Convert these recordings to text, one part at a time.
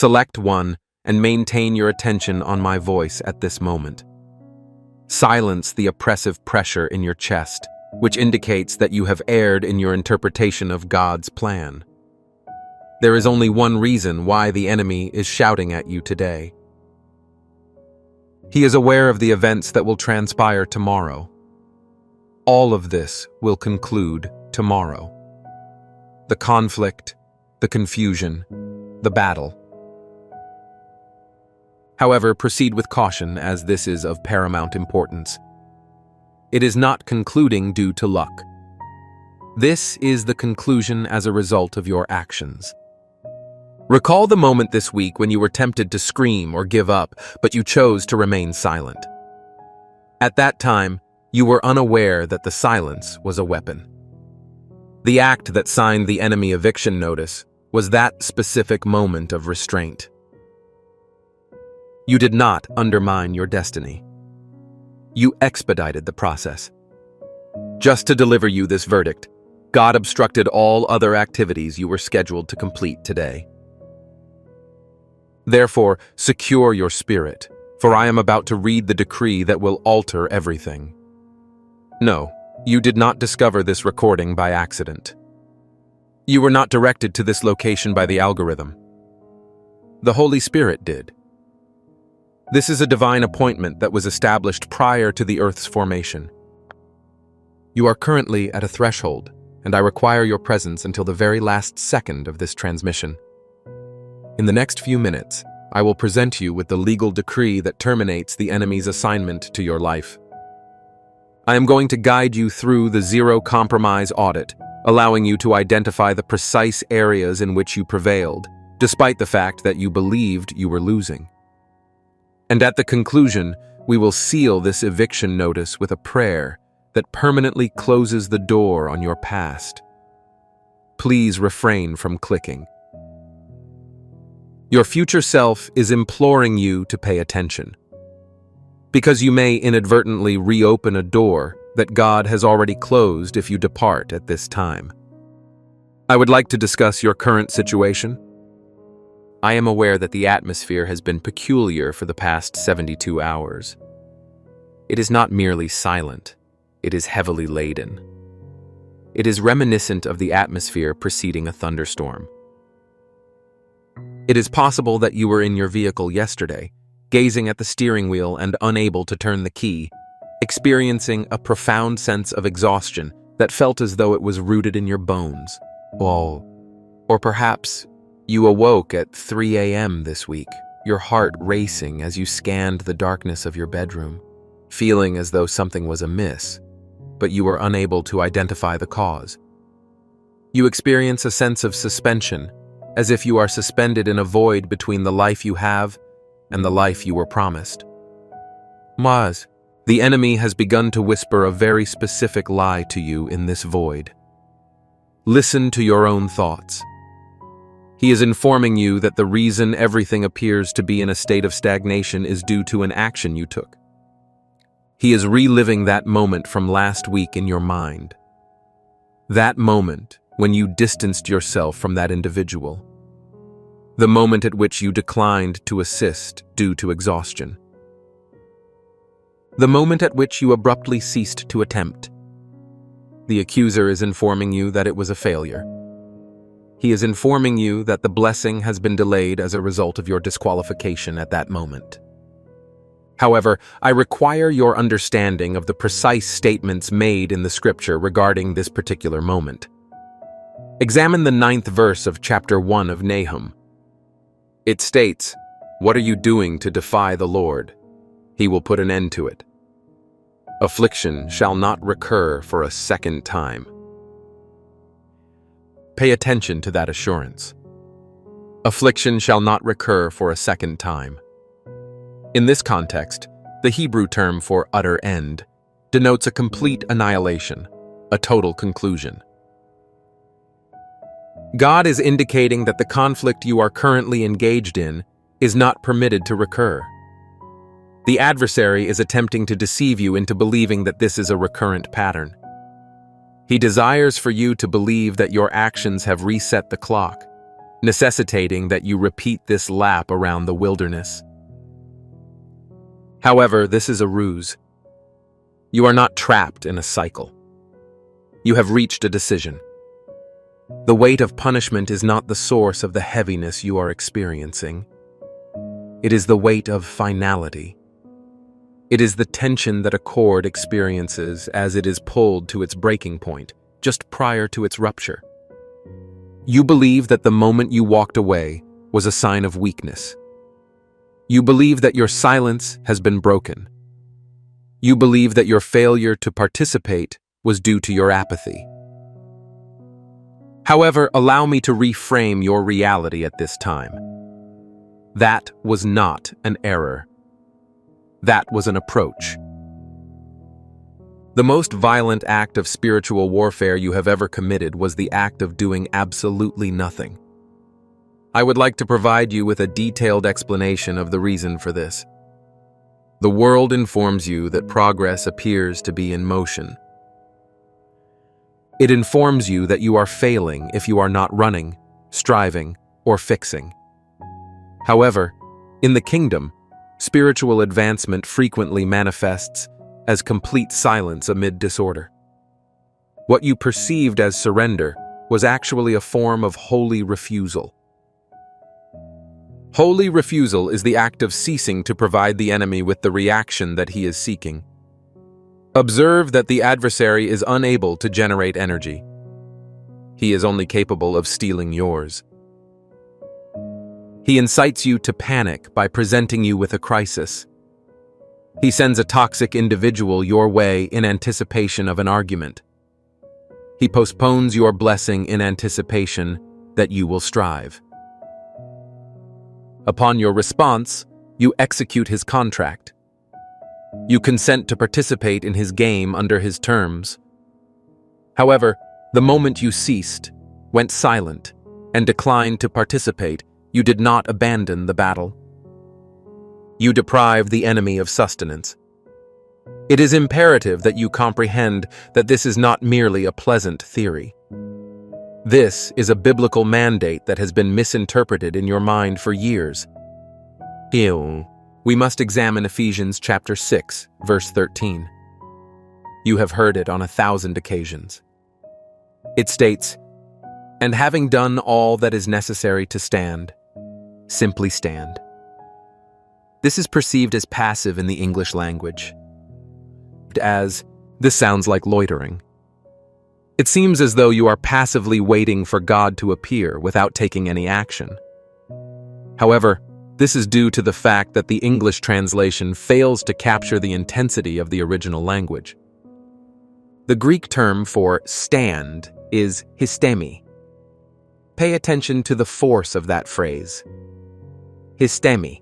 Select one and maintain your attention on my voice at this moment. Silence the oppressive pressure in your chest, which indicates that you have erred in your interpretation of God's plan. There is only one reason why the enemy is shouting at you today. He is aware of the events that will transpire tomorrow. All of this will conclude tomorrow. The conflict, the confusion, the battle. However, proceed with caution, as this is of paramount importance. It is not concluding due to luck. This is the conclusion as a result of your actions. Recall the moment this week when you were tempted to scream or give up, but you chose to remain silent. At that time, you were unaware that the silence was a weapon. The act that signed the enemy eviction notice was that specific moment of restraint. You did not undermine your destiny. You expedited the process. Just to deliver you this verdict, God obstructed all other activities you were scheduled to complete today. Therefore, secure your spirit, for I am about to read the decree that will alter everything. No, you did not discover this recording by accident. You were not directed to this location by the algorithm. The Holy Spirit did. This is a divine appointment that was established prior to the Earth's formation. You are currently at a threshold, and I require your presence until the very last second of this transmission. In the next few minutes, I will present you with the legal decree that terminates the enemy's assignment to your life. I am going to guide you through the zero-compromise audit, allowing you to identify the precise areas in which you prevailed, despite the fact that you believed you were losing. And at the conclusion, we will seal this eviction notice with a prayer that permanently closes the door on your past. Please refrain from clicking. Your future self is imploring you to pay attention, because you may inadvertently reopen a door that God has already closed if you depart at this time. I would like to discuss your current situation. I am aware that the atmosphere has been peculiar for the past 72 hours. It is not merely silent, it is heavily laden. It is reminiscent of the atmosphere preceding a thunderstorm. It is possible that you were in your vehicle yesterday, gazing at the steering wheel and unable to turn the key, experiencing a profound sense of exhaustion that felt as though it was rooted in your bones. Or perhaps you awoke at 3 a.m. this week, your heart racing as you scanned the darkness of your bedroom, feeling as though something was amiss, but you were unable to identify the cause. You experience a sense of suspension, as if you are suspended in a void between the life you have and the life you were promised. Maz, the enemy has begun to whisper a very specific lie to you in this void. Listen to your own thoughts. He is informing you that the reason everything appears to be in a state of stagnation is due to an action you took. He is reliving that moment from last week in your mind. That moment when you distanced yourself from that individual. The moment at which you declined to assist due to exhaustion. The moment at which you abruptly ceased to attempt. The accuser is informing you that it was a failure. He is informing you that the blessing has been delayed as a result of your disqualification at that moment. However, I require your understanding of the precise statements made in the scripture regarding this particular moment. Examine the 9th verse of chapter 1 of Nahum. It states, "What are you doing to defy the Lord? He will put an end to it. Affliction shall not recur for a second time." Pay attention to that assurance. Affliction shall not recur for a second time. In this context, the Hebrew term for utter end denotes a complete annihilation, a total conclusion. God is indicating that the conflict you are currently engaged in is not permitted to recur. The adversary is attempting to deceive you into believing that this is a recurrent pattern. He desires for you to believe that your actions have reset the clock, necessitating that you repeat this lap around the wilderness. However, this is a ruse. You are not trapped in a cycle. You have reached a decision. The weight of punishment is not the source of the heaviness you are experiencing. It is the weight of finality. It is the tension that a cord experiences as it is pulled to its breaking point, just prior to its rupture. You believe that the moment you walked away was a sign of weakness. You believe that your silence has been broken. You believe that your failure to participate was due to your apathy. However, allow me to reframe your reality at this time. That was not an error. That was an approach. The most violent act of spiritual warfare you have ever committed was the act of doing absolutely nothing. I would like to provide you with a detailed explanation of the reason for this. The world informs you that progress appears to be in motion. It informs you that you are failing if you are not running, striving, or fixing. However, in the kingdom, spiritual advancement frequently manifests as complete silence amid disorder. What you perceived as surrender was actually a form of holy refusal. Holy refusal is the act of ceasing to provide the enemy with the reaction that he is seeking. Observe that the adversary is unable to generate energy. He is only capable of stealing yours. He incites you to panic by presenting you with a crisis. He sends a toxic individual your way in anticipation of an argument. He postpones your blessing in anticipation that you will strive. Upon your response, you execute his contract. You consent to participate in his game under his terms. However, the moment you ceased, went silent, and declined to participate, you did not abandon the battle. You deprived the enemy of sustenance. It is imperative that you comprehend that this is not merely a pleasant theory. This is a biblical mandate that has been misinterpreted in your mind for years. We must examine Ephesians chapter 6, verse 13. You have heard it on 1,000 occasions. It states, "And having done all that is necessary to stand, simply stand." This is perceived as passive in the English language. This sounds like loitering. It seems as though you are passively waiting for God to appear without taking any action. However, this is due to the fact that the English translation fails to capture the intensity of the original language. The Greek term for stand is histemi. Pay attention to the force of that phrase. Histemi.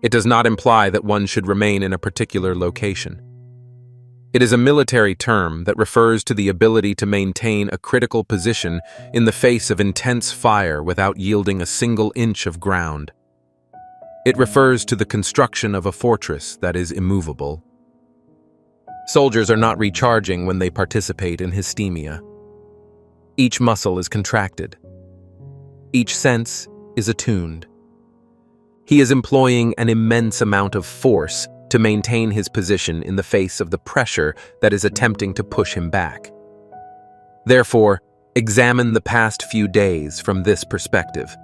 It does not imply that one should remain in a particular location. It is a military term that refers to the ability to maintain a critical position in the face of intense fire without yielding a single inch of ground. It refers to the construction of a fortress that is immovable. Soldiers are not recharging when they participate in hystemia. Each muscle is contracted. Each sense is attuned. He is employing an immense amount of force to maintain his position in the face of the pressure that is attempting to push him back. Therefore, examine the past few days from this perspective.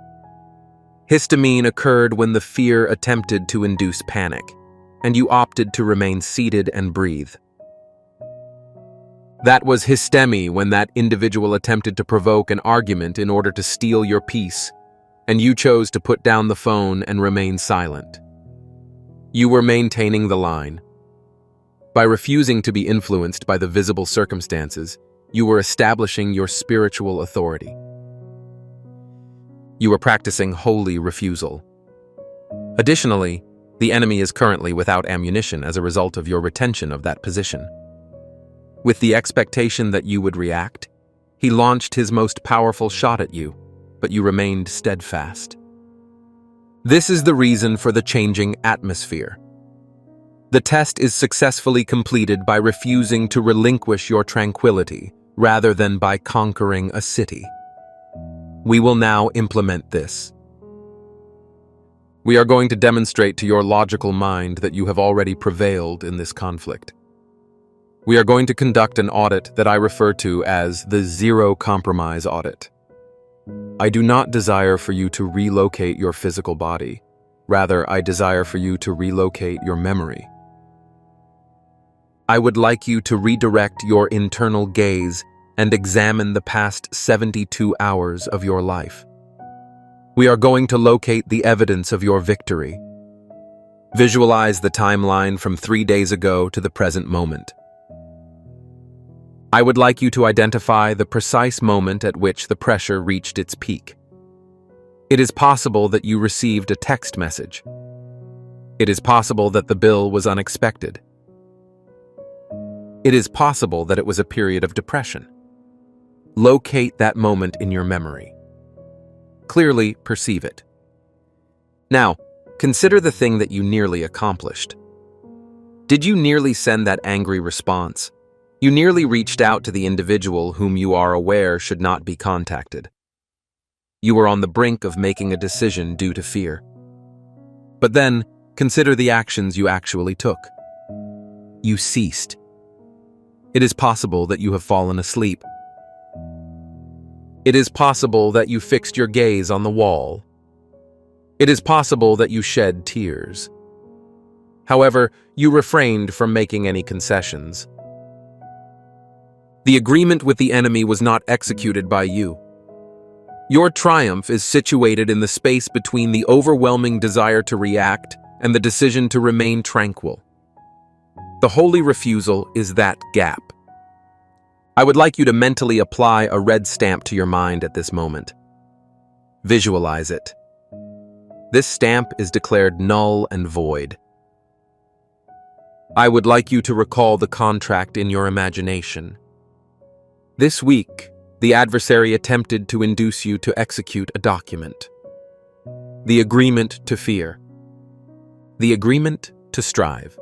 Histamine occurred when the fear attempted to induce panic, and you opted to remain seated and breathe. That was hystemi when that individual attempted to provoke an argument in order to steal your peace, and you chose to put down the phone and remain silent. You were maintaining the line. By refusing to be influenced by the visible circumstances, you were establishing your spiritual authority. You were practicing holy refusal. Additionally, the enemy is currently without ammunition as a result of your retention of that position. With the expectation that you would react, he launched his most powerful shot at you, but you remained steadfast. This is the reason for the changing atmosphere. The test is successfully completed by refusing to relinquish your tranquility rather than by conquering a city. We will now implement this. We are going to demonstrate to your logical mind that you have already prevailed in this conflict. We are going to conduct an audit that I refer to as the Zero Compromise Audit. I do not desire for you to relocate your physical body. Rather, I desire for you to relocate your memory. I would like you to redirect your internal gaze and examine the past 72 hours of your life. We are going to locate the evidence of your victory. Visualize the timeline from 3 days ago to the present moment. I would like you to identify the precise moment at which the pressure reached its peak. It is possible that you received a text message. It is possible that the bill was unexpected. It is possible that it was a period of depression. Locate that moment in your memory. Clearly perceive it. Now, consider the thing that you nearly accomplished. Did you nearly send that angry response? You nearly reached out to the individual whom you are aware should not be contacted. You were on the brink of making a decision due to fear. But then, consider the actions you actually took. You ceased. It is possible that you have fallen asleep. It is possible that you fixed your gaze on the wall. It is possible that you shed tears. However, you refrained from making any concessions. The agreement with the enemy was not executed by you. Your triumph is situated in the space between the overwhelming desire to react and the decision to remain tranquil. The holy refusal is that gap. I would like you to mentally apply a red stamp to your mind at this moment. Visualize it. This stamp is declared null and void. I would like you to recall the contract in your imagination. This week, the adversary attempted to induce you to execute a document. The agreement to fear. The agreement to strive.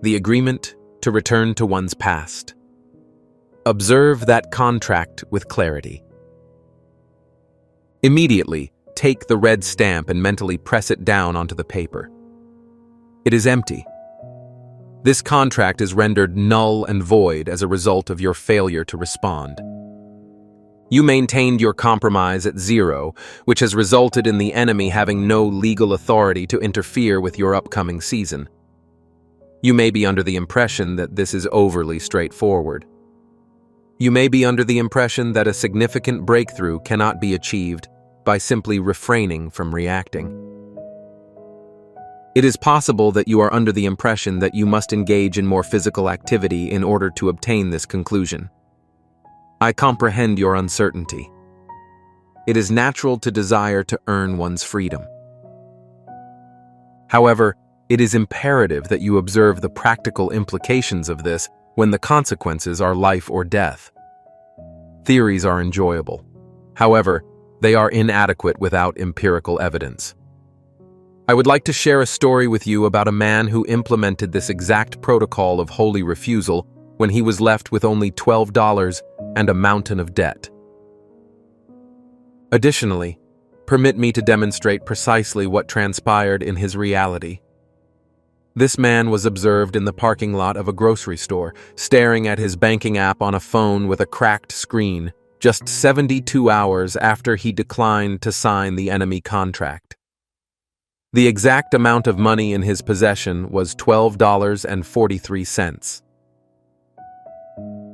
The agreement to return to one's past. Observe that contract with clarity. Immediately, take the red stamp and mentally press it down onto the paper. It is empty. This contract is rendered null and void as a result of your failure to respond. You maintained your compromise at 0, which has resulted in the enemy having no legal authority to interfere with your upcoming season. You may be under the impression that this is overly straightforward. You may be under the impression that a significant breakthrough cannot be achieved by simply refraining from reacting. It is possible that you are under the impression that you must engage in more physical activity in order to obtain this conclusion. I comprehend your uncertainty. It is natural to desire to earn one's freedom. However, it is imperative that you observe the practical implications of this when the consequences are life or death. Theories are enjoyable. However, they are inadequate without empirical evidence. I would like to share a story with you about a man who implemented this exact protocol of holy refusal when he was left with only $12 and a mountain of debt. Additionally, permit me to demonstrate precisely what transpired in his reality. This man was observed in the parking lot of a grocery store, staring at his banking app on a phone with a cracked screen, just 72 hours after he declined to sign the enemy contract. The exact amount of money in his possession was $12.43.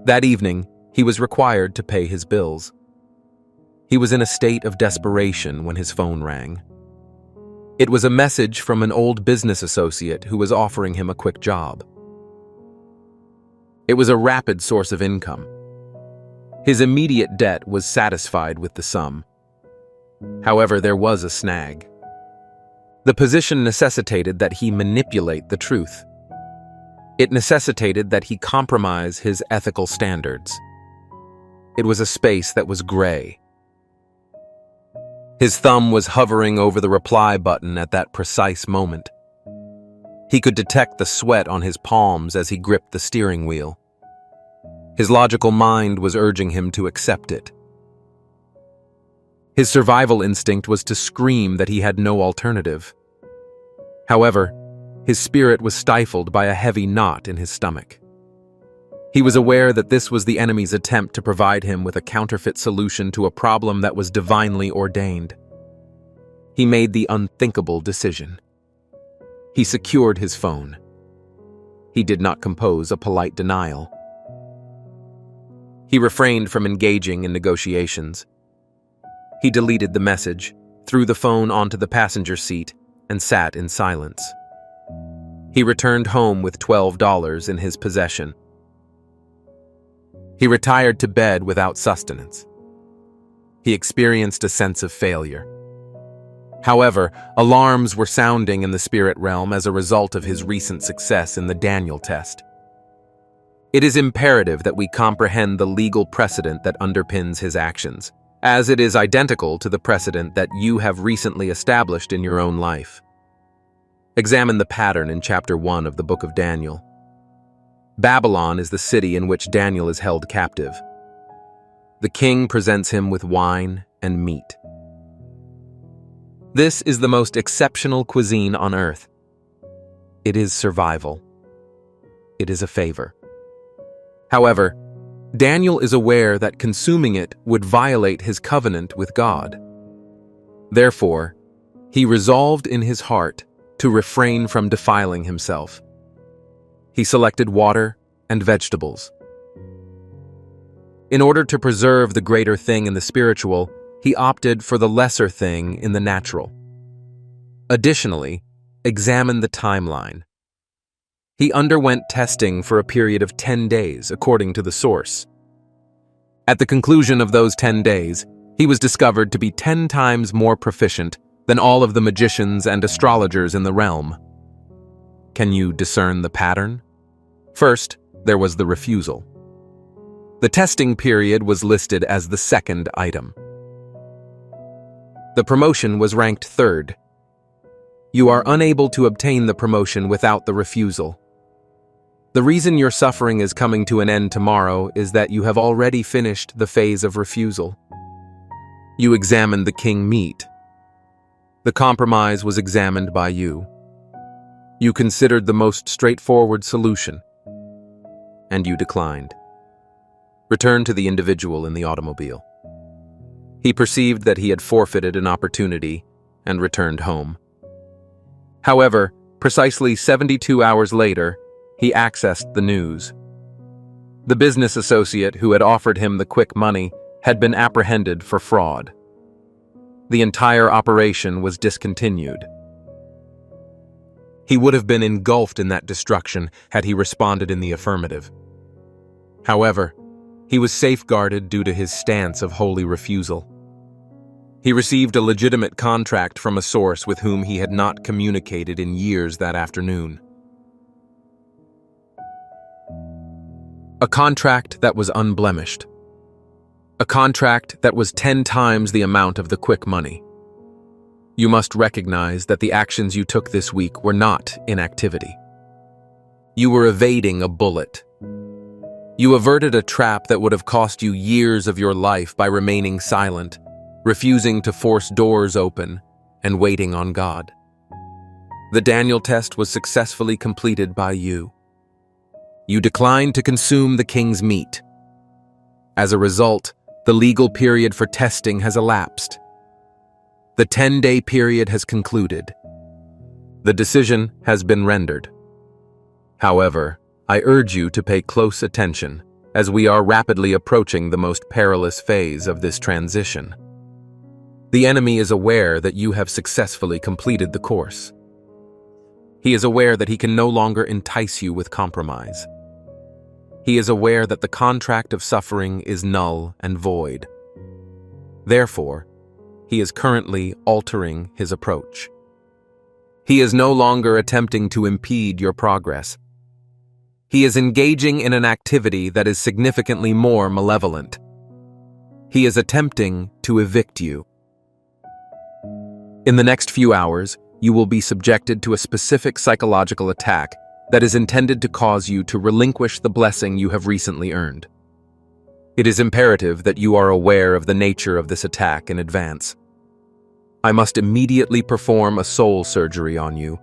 That evening, he was required to pay his bills. He was in a state of desperation when his phone rang. It was a message from an old business associate who was offering him a quick job. It was a rapid source of income. His immediate debt was satisfied with the sum. However, there was a snag. The position necessitated that he manipulate the truth. It necessitated that he compromise his ethical standards. It was a space that was gray. His thumb was hovering over the reply button at that precise moment. He could detect the sweat on his palms as he gripped the steering wheel. His logical mind was urging him to accept it. His survival instinct was to scream that he had no alternative. However, his spirit was stifled by a heavy knot in his stomach. He was aware that this was the enemy's attempt to provide him with a counterfeit solution to a problem that was divinely ordained. He made the unthinkable decision. He secured his phone. He did not compose a polite denial. He refrained from engaging in negotiations. He deleted the message, threw the phone onto the passenger seat, and sat in silence. He returned home with $12 in his possession. He retired to bed without sustenance. He experienced a sense of failure. However, alarms were sounding in the spirit realm as a result of his recent success in the Daniel test. It is imperative that we comprehend the legal precedent that underpins his actions, as it is identical to the precedent that you have recently established in your own life. Examine the pattern in chapter 1 of the book of Daniel. Babylon is the city in which Daniel is held captive. The king presents him with wine and meat. This is the most exceptional cuisine on earth. It is survival. It is a favor. However, Daniel is aware that consuming it would violate his covenant with God. Therefore, he resolved in his heart to refrain from defiling himself. He selected water and vegetables. In order to preserve the greater thing in the spiritual, he opted for the lesser thing in the natural. Additionally, examine the timeline. He underwent testing for a period of 10 days, according to the source. At the conclusion of those 10 days, he was discovered to be 10 times more proficient than all of the magicians and astrologers in the realm. Can you discern the pattern? First, there was the refusal. The testing period was listed as the second item. The promotion was ranked third. You are unable to obtain the promotion without the refusal. The reason your suffering is coming to an end tomorrow is that you have already finished the phase of refusal. You examined the king meat. The compromise was examined by you. You considered the most straightforward solution, and you declined. Return to the individual in the automobile. He perceived that he had forfeited an opportunity and returned home. However, precisely 72 hours later, he accessed the news. The business associate who had offered him the quick money had been apprehended for fraud. The entire operation was discontinued. He would have been engulfed in that destruction had he responded in the affirmative. However, he was safeguarded due to his stance of holy refusal. He received a legitimate contract from a source with whom he had not communicated in years that afternoon. A contract that was unblemished. A contract that was 10 times the amount of the quick money. You must recognize that the actions you took this week were not inactivity. You were evading a bullet. You averted a trap that would have cost you years of your life by remaining silent, refusing to force doors open, and waiting on God. The Daniel test was successfully completed by you. You declined to consume the king's meat. As a result, the legal period for testing has elapsed. The 10-day period has concluded. The decision has been rendered. However, I urge you to pay close attention, as we are rapidly approaching the most perilous phase of this transition. The enemy is aware that you have successfully completed the course. He is aware that he can no longer entice you with compromise. He is aware that the contract of suffering is null and void. Therefore, he is currently altering his approach. He is no longer attempting to impede your progress. He is engaging in an activity that is significantly more malevolent. He is attempting to evict you. In the next few hours, you will be subjected to a specific psychological attack that is intended to cause you to relinquish the blessing you have recently earned. It is imperative that you are aware of the nature of this attack in advance. I must immediately perform a soul surgery on you,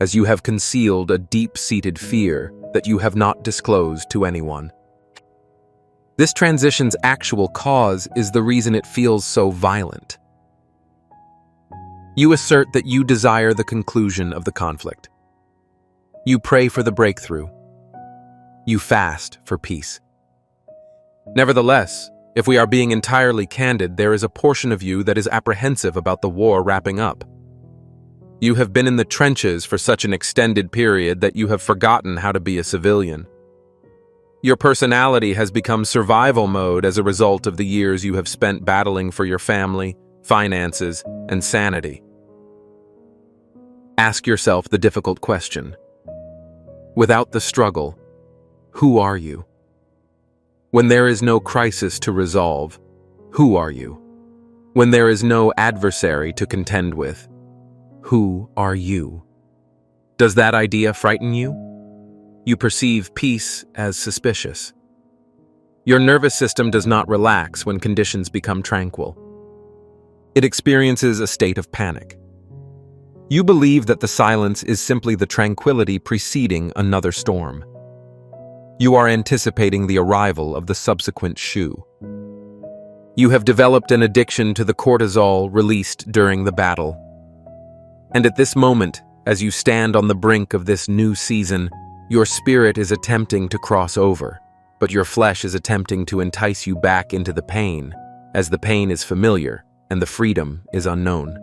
as you have concealed a deep-seated fear that you have not disclosed to anyone. This transition's actual cause is the reason it feels so violent. You assert that you desire the conclusion of the conflict. You pray for the breakthrough. You fast for peace. Nevertheless, if we are being entirely candid, there is a portion of you that is apprehensive about the war wrapping up. You have been in the trenches for such an extended period that you have forgotten how to be a civilian. Your personality has become survival mode as a result of the years you have spent battling for your family, finances, and sanity. Ask yourself the difficult question. Without the struggle, who are you? When there is no crisis to resolve, who are you? When there is no adversary to contend with, who are you? Does that idea frighten you? You perceive peace as suspicious. Your nervous system does not relax when conditions become tranquil. It experiences a state of panic. You believe that the silence is simply the tranquility preceding another storm. You are anticipating the arrival of the subsequent shoe. You have developed an addiction to the cortisol released during the battle. And at this moment, as you stand on the brink of this new season, your spirit is attempting to cross over, but your flesh is attempting to entice you back into the pain, as the pain is familiar and the freedom is unknown.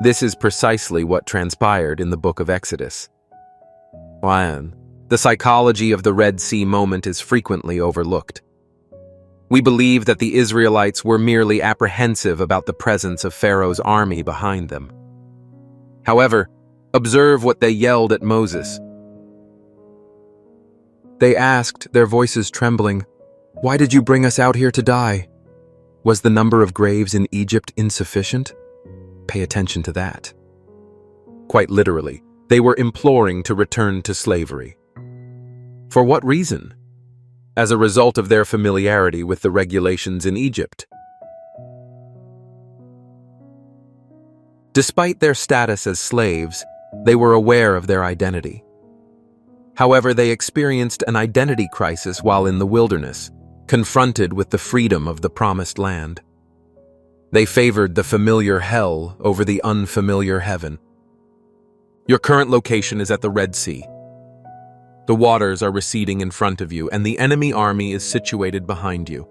This is precisely what transpired in the book of Exodus. The psychology of the Red Sea moment is frequently overlooked. We believe that the Israelites were merely apprehensive about the presence of Pharaoh's army behind them. However, observe what they yelled at Moses. They asked, their voices trembling, "Why did you bring us out here to die? Was the number of graves in Egypt insufficient? Pay attention to that." Quite literally, they were imploring to return to slavery. For what reason? As a result of their familiarity with the regulations in Egypt. Despite their status as slaves, they were aware of their identity. However, they experienced an identity crisis while in the wilderness, confronted with the freedom of the promised land. They favored the familiar hell over the unfamiliar heaven. Your current location is at the Red Sea. The waters are receding in front of you, and the enemy army is situated behind you.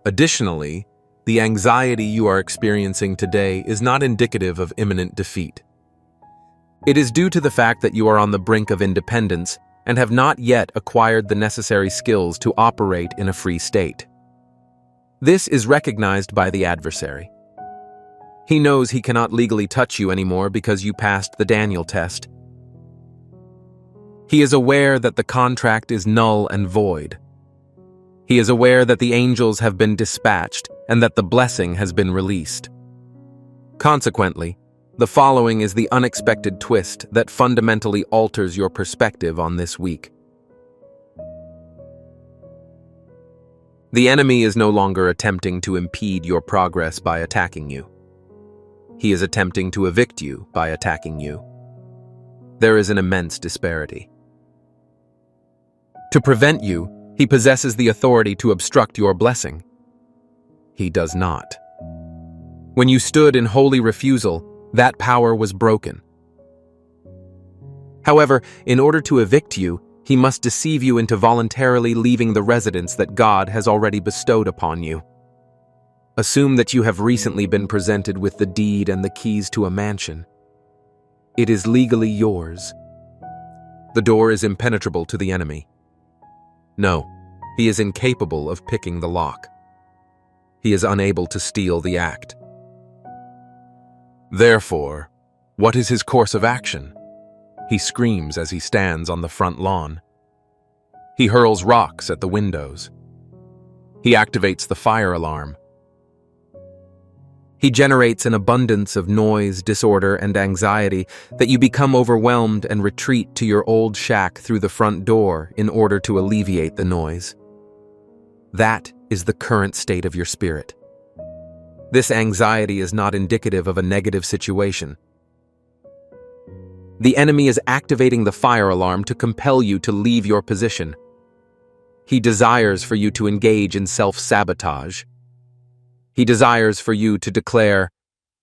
Additionally, the anxiety you are experiencing today is not indicative of imminent defeat. It is due to the fact that you are on the brink of independence and have not yet acquired the necessary skills to operate in a free state. This is recognized by the adversary. He knows he cannot legally touch you anymore because you passed the Daniel test. He is aware that the contract is null and void. He is aware that the angels have been dispatched and that the blessing has been released. Consequently, the following is the unexpected twist that fundamentally alters your perspective on this week. The enemy is no longer attempting to impede your progress by attacking you. He is attempting to evict you by attacking you. There is an immense disparity. To prevent you, he possesses the authority to obstruct your blessing. He does not. When you stood in holy refusal, that power was broken. However, in order to evict you, he must deceive you into voluntarily leaving the residence that God has already bestowed upon you. Assume that you have recently been presented with the deed and the keys to a mansion. It is legally yours. The door is impenetrable to the enemy. No, he is incapable of picking the lock. He is unable to steal the act. Therefore, what is his course of action? He screams as he stands on the front lawn. He hurls rocks at the windows. He activates the fire alarm. He generates an abundance of noise, disorder, and anxiety that you become overwhelmed and retreat to your old shack through the front door in order to alleviate the noise. That is the current state of your spirit. This anxiety is not indicative of a negative situation. The enemy is activating the fire alarm to compel you to leave your position. He desires for you to engage in self-sabotage. He desires for you to declare,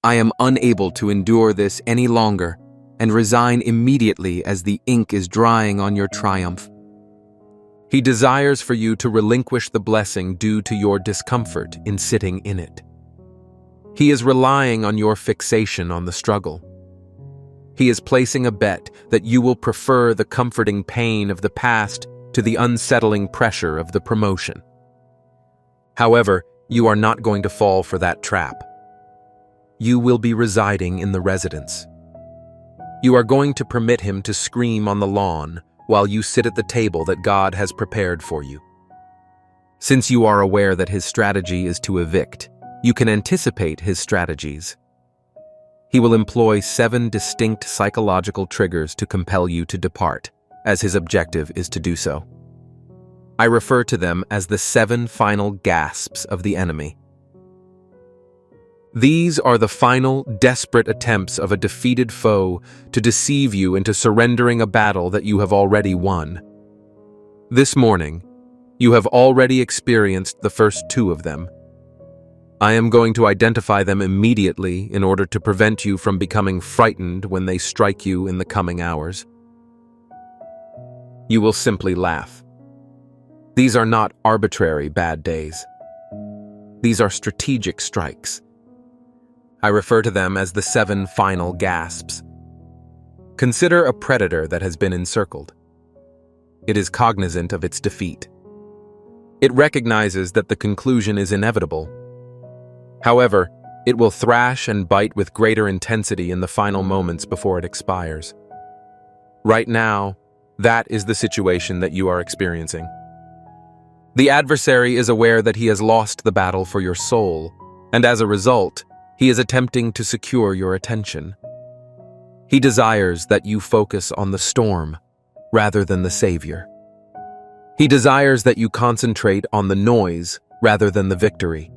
"I am unable to endure this any longer," and resign immediately as the ink is drying on your triumph. He desires for you to relinquish the blessing due to your discomfort in sitting in it. He is relying on your fixation on the struggle. He is placing a bet that you will prefer the comforting pain of the past to the unsettling pressure of the promotion. However, you are not going to fall for that trap. You will be residing in the residence. You are going to permit him to scream on the lawn while you sit at the table that God has prepared for you. Since you are aware that his strategy is to evict, you can anticipate his strategies. He will employ 7 distinct psychological triggers to compel you to depart, as his objective is to do so. I refer to them as the 7 final gasps of the enemy. These are the final, desperate attempts of a defeated foe to deceive you into surrendering a battle that you have already won. This morning, you have already experienced the first 2 of them. I am going to identify them immediately in order to prevent you from becoming frightened when they strike you in the coming hours. You will simply laugh. These are not arbitrary bad days. These are strategic strikes. I refer to them as the 7 final gasps. Consider a predator that has been encircled. It is cognizant of its defeat. It recognizes that the conclusion is inevitable. However, it will thrash and bite with greater intensity in the final moments before it expires. Right now, that is the situation that you are experiencing. The adversary is aware that he has lost the battle for your soul, and as a result, he is attempting to secure your attention. He desires that you focus on the storm rather than the Savior. He desires that you concentrate on the noise rather than the victory.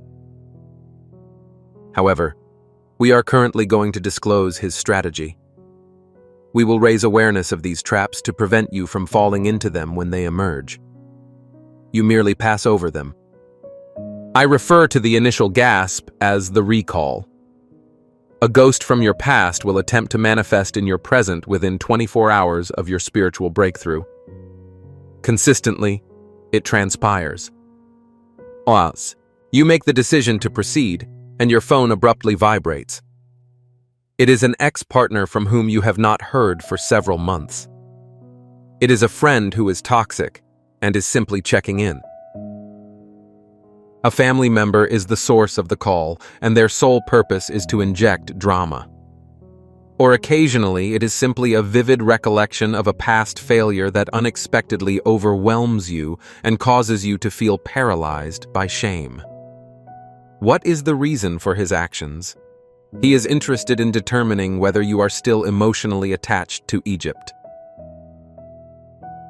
However, we are currently going to disclose his strategy. We will raise awareness of these traps to prevent you from falling into them when they emerge. You merely pass over them. I refer to the initial gasp as the recall. A ghost from your past will attempt to manifest in your present within 24 hours of your spiritual breakthrough. Consistently, it transpires. Once you make the decision to proceed, and your phone abruptly vibrates. It is an ex-partner from whom you have not heard for several months. It is a friend who is toxic and is simply checking in. A family member is the source of the call, and their sole purpose is to inject drama. Or occasionally, it is simply a vivid recollection of a past failure that unexpectedly overwhelms you and causes you to feel paralyzed by shame. What is the reason for his actions? He is interested in determining whether you are still emotionally attached to Egypt.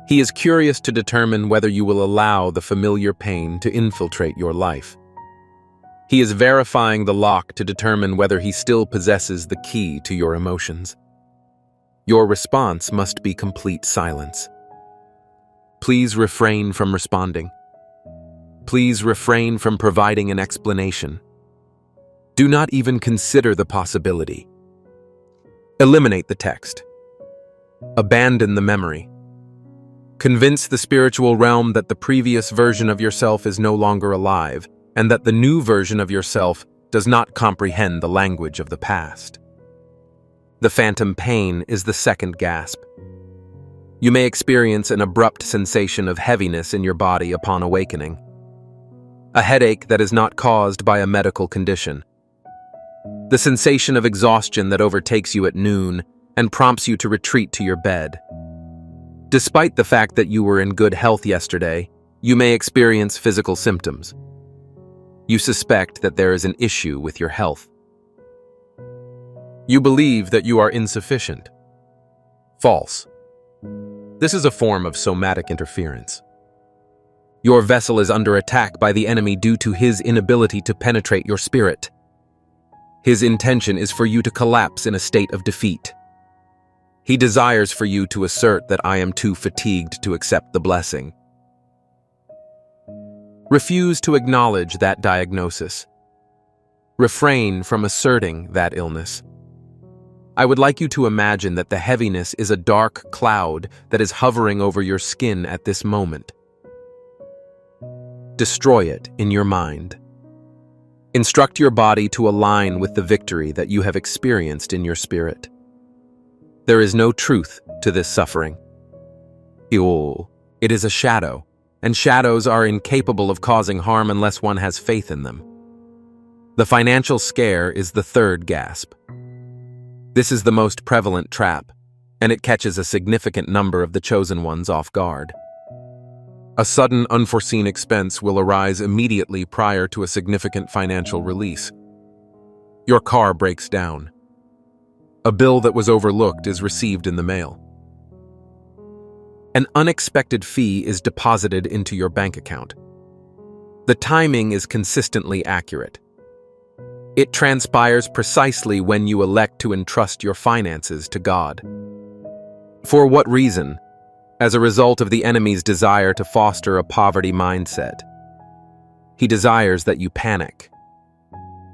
He is curious to determine whether you will allow the familiar pain to infiltrate your life. He is verifying the lock to determine whether he still possesses the key to your emotions. Your response must be complete silence. Please refrain from responding. Please refrain from providing an explanation. Do not even consider the possibility. Eliminate the text. Abandon the memory. Convince the spiritual realm that the previous version of yourself is no longer alive, and that the new version of yourself does not comprehend the language of the past. The phantom pain is the second gasp. You may experience an abrupt sensation of heaviness in your body upon awakening. A headache that is not caused by a medical condition. The sensation of exhaustion that overtakes you at noon and prompts you to retreat to your bed. Despite the fact that you were in good health yesterday, you may experience physical symptoms. You suspect that there is an issue with your health. You believe that you are insufficient. False. This is a form of somatic interference. Your vessel is under attack by the enemy due to his inability to penetrate your spirit. His intention is for you to collapse in a state of defeat. He desires for you to assert that I am too fatigued to accept the blessing. Refuse to acknowledge that diagnosis. Refrain from asserting that illness. I would like you to imagine that the heaviness is a dark cloud that is hovering over your skin at this moment. Destroy it in your mind. Instruct your body to align with the victory that you have experienced in your spirit. There is no truth to this suffering. It is a shadow, and shadows are incapable of causing harm unless one has faith in them. The financial scare is the third gasp. This is the most prevalent trap, and it catches a significant number of the chosen ones off guard. A sudden, unforeseen expense will arise immediately prior to a significant financial release. Your car breaks down. A bill that was overlooked is received in the mail. An unexpected fee is deposited into your bank account. The timing is consistently accurate. It transpires precisely when you elect to entrust your finances to God. For what reason? As a result of the enemy's desire to foster a poverty mindset. He desires that you panic.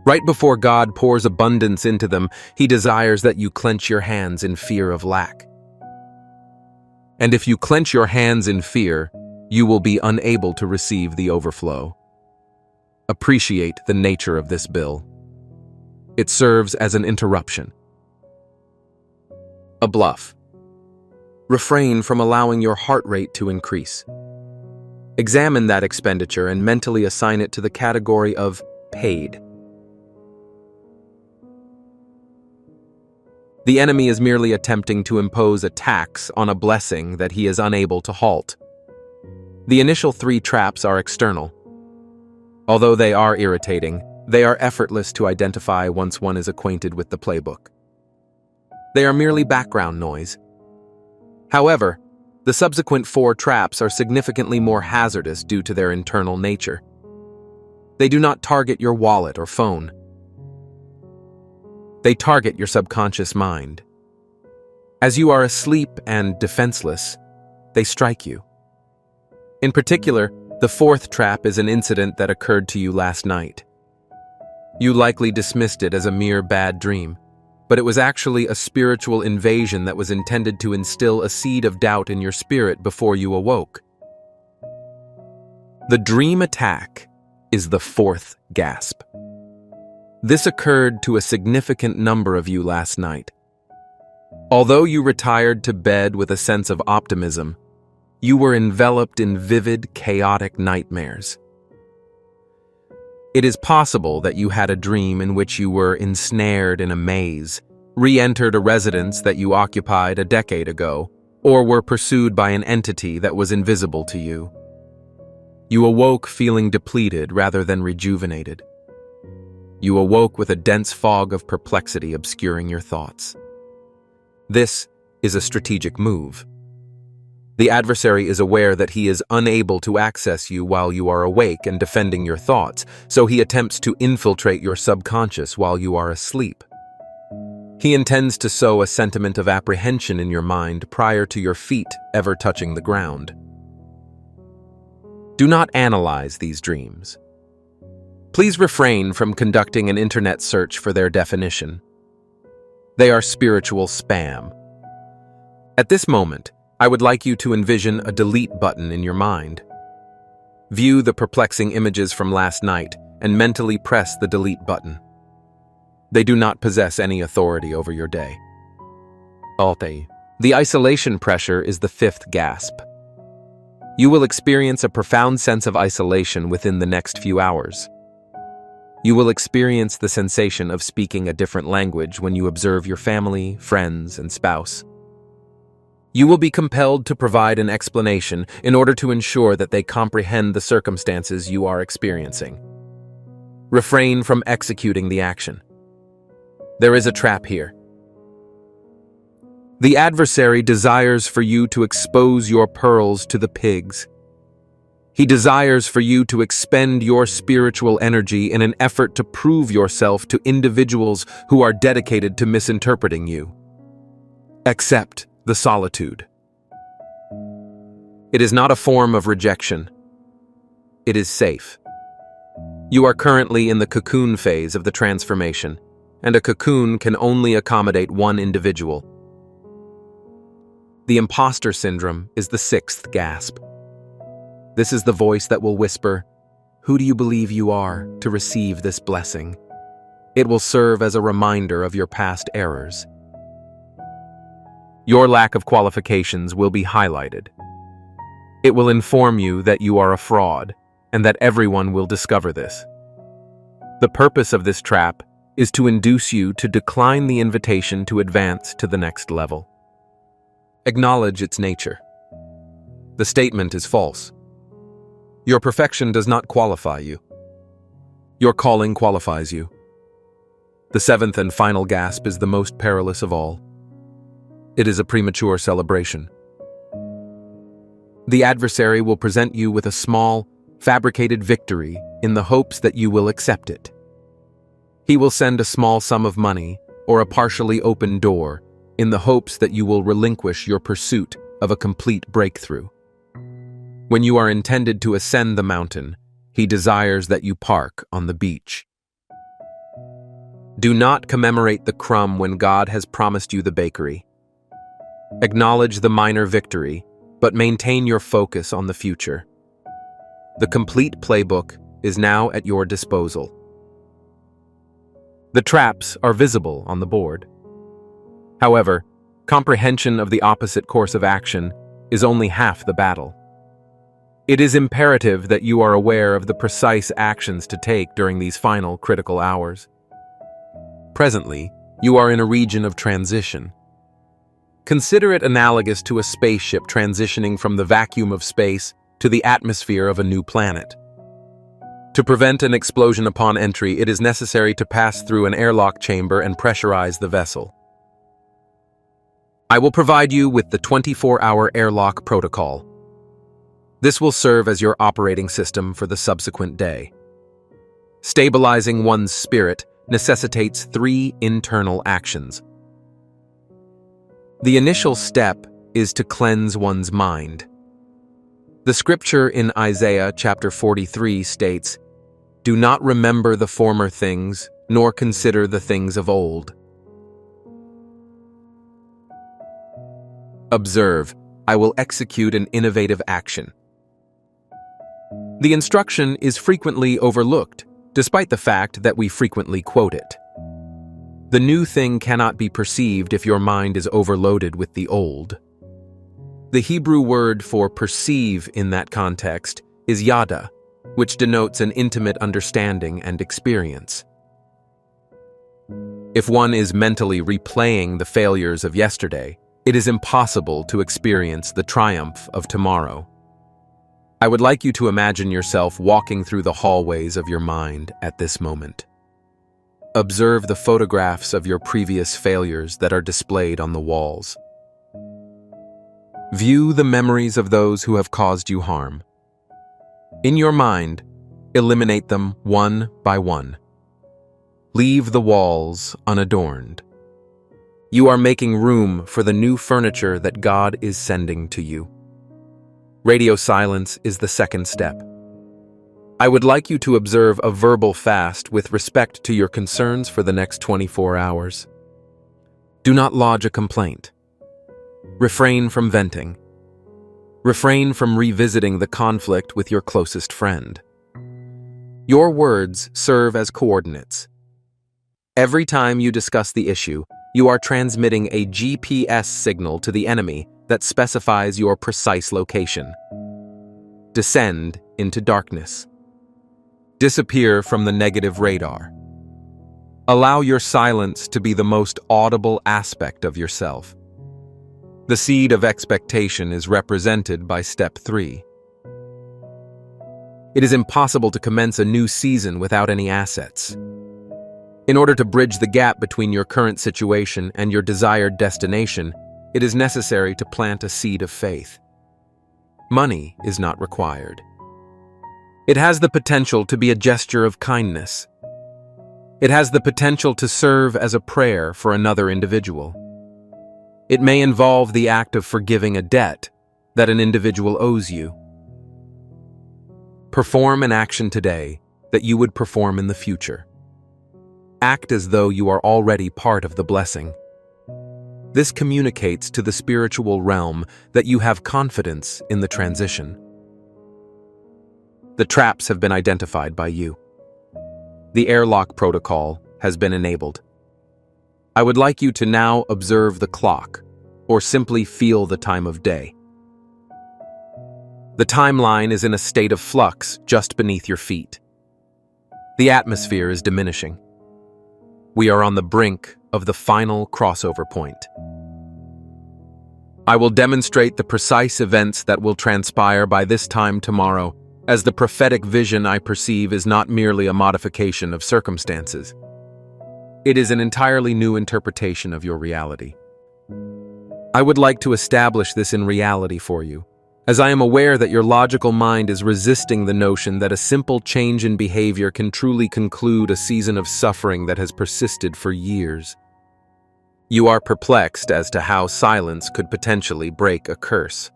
Right before God pours abundance into them, he desires that you clench your hands in fear of lack. And if you clench your hands in fear, you will be unable to receive the overflow. Appreciate the nature of this bill. It serves as an interruption. A bluff. Refrain from allowing your heart rate to increase. Examine that expenditure and mentally assign it to the category of paid. The enemy is merely attempting to impose a tax on a blessing that he is unable to halt. The initial 3 traps are external. Although they are irritating, they are effortless to identify once one is acquainted with the playbook. They are merely background noise. However, the subsequent 4 traps are significantly more hazardous due to their internal nature. They do not target your wallet or phone. They target your subconscious mind. As you are asleep and defenseless, they strike you. In particular, the 4th trap is an incident that occurred to you last night. You likely dismissed it as a mere bad dream, but it was actually a spiritual invasion that was intended to instill a seed of doubt in your spirit before you awoke. The dream attack is the 4th gasp. This occurred to a significant number of you last night. Although you retired to bed with a sense of optimism, you were enveloped in vivid, chaotic nightmares. It is possible that you had a dream in which you were ensnared in a maze, re-entered a residence that you occupied a decade ago, or were pursued by an entity that was invisible to you. You awoke feeling depleted rather than rejuvenated. You awoke with a dense fog of perplexity obscuring your thoughts. This is a strategic move. The adversary is aware that he is unable to access you while you are awake and defending your thoughts, so he attempts to infiltrate your subconscious while you are asleep. He intends to sow a sentiment of apprehension in your mind prior to your feet ever touching the ground. Do not analyze these dreams. Please refrain from conducting an internet search for their definition. They are spiritual spam. At this moment, I would like you to envision a delete button in your mind. View the perplexing images from last night and mentally press the delete button. They do not possess any authority over your day. The isolation pressure is the 5th gasp. You will experience a profound sense of isolation within the next few hours. You will experience the sensation of speaking a different language when you observe your family, friends, and spouse. You will be compelled to provide an explanation in order to ensure that they comprehend the circumstances you are experiencing. Refrain from executing the action. There is a trap here. The adversary desires for you to expose your pearls to the pigs. He desires for you to expend your spiritual energy in an effort to prove yourself to individuals who are dedicated to misinterpreting you. Accept the solitude. It is not a form of rejection. It is safe. You are currently in the cocoon phase of the transformation, and a cocoon can only accommodate one individual. The imposter syndrome is the sixth gasp. This is the voice that will whisper, "Who do you believe you are to receive this blessing?" It will serve as a reminder of your past errors. Your lack of qualifications will be highlighted. It will inform you that you are a fraud, and that everyone will discover this. The purpose of this trap is to induce you to decline the invitation to advance to the next level. Acknowledge its nature. The statement is false. Your perfection does not qualify you. Your calling qualifies you. The seventh and final gasp is the most perilous of all. It is a premature celebration. The adversary will present you with a small, fabricated victory in the hopes that you will accept it. He will send a small sum of money or a partially open door in the hopes that you will relinquish your pursuit of a complete breakthrough. When you are intended to ascend the mountain, he desires that you park on the beach. Do not commemorate the crumb when God has promised you the bakery. Acknowledge the minor victory, but maintain your focus on the future. The complete playbook is now at your disposal. The traps are visible on the board. However, comprehension of the opposite course of action is only half the battle. It is imperative that you are aware of the precise actions to take during these final critical hours. Presently, you are in a region of transition. Consider it analogous to a spaceship transitioning from the vacuum of space to the atmosphere of a new planet. To prevent an explosion upon entry, it is necessary to pass through an airlock chamber and pressurize the vessel. I will provide you with the 24-hour airlock protocol. This will serve as your operating system for the subsequent day. Stabilizing one's spirit necessitates 3 internal actions. The initial step is to cleanse one's mind. The scripture in Isaiah chapter 43 states, "Do not remember the former things, nor consider the things of old." Observe, I will execute an innovative action. The instruction is frequently overlooked, despite the fact that we frequently quote it. The new thing cannot be perceived if your mind is overloaded with the old. The Hebrew word for perceive in that context is yada, which denotes an intimate understanding and experience. If one is mentally replaying the failures of yesterday, it is impossible to experience the triumph of tomorrow. I would like you to imagine yourself walking through the hallways of your mind at this moment. Observe the photographs of your previous failures that are displayed on the walls. View the memories of those who have caused you harm. In your mind, eliminate them one by one. Leave the walls unadorned. You are making room for the new furniture that God is sending to you. Radio silence is the second step. I would like you to observe a verbal fast with respect to your concerns for the next 24 hours. Do not lodge a complaint. Refrain from venting. Refrain from revisiting the conflict with your closest friend. Your words serve as coordinates. Every time you discuss the issue, you are transmitting a GPS signal to the enemy that specifies your precise location. Descend into darkness. Disappear from the negative radar. Allow your silence to be the most audible aspect of yourself. The seed of expectation is represented by step 3. It is impossible to commence a new season without any assets. In order to bridge the gap between your current situation and your desired destination, it is necessary to plant a seed of faith. Money is not required. It has the potential to be a gesture of kindness. It has the potential to serve as a prayer for another individual. It may involve the act of forgiving a debt that an individual owes you. Perform an action today that you would perform in the future. Act as though you are already part of the blessing. This communicates to the spiritual realm that you have confidence in the transition. The traps have been identified by you. The airlock protocol has been enabled. I would like you to now observe the clock, or simply feel the time of day. The timeline is in a state of flux just beneath your feet. The atmosphere is diminishing. We are on the brink of the final crossover point. I will demonstrate the precise events that will transpire by this time tomorrow, as the prophetic vision I perceive is not merely a modification of circumstances. It is an entirely new interpretation of your reality. I would like to establish this in reality for you, as I am aware that your logical mind is resisting the notion that a simple change in behavior can truly conclude a season of suffering that has persisted for years. You are perplexed as to how silence could potentially break a curse.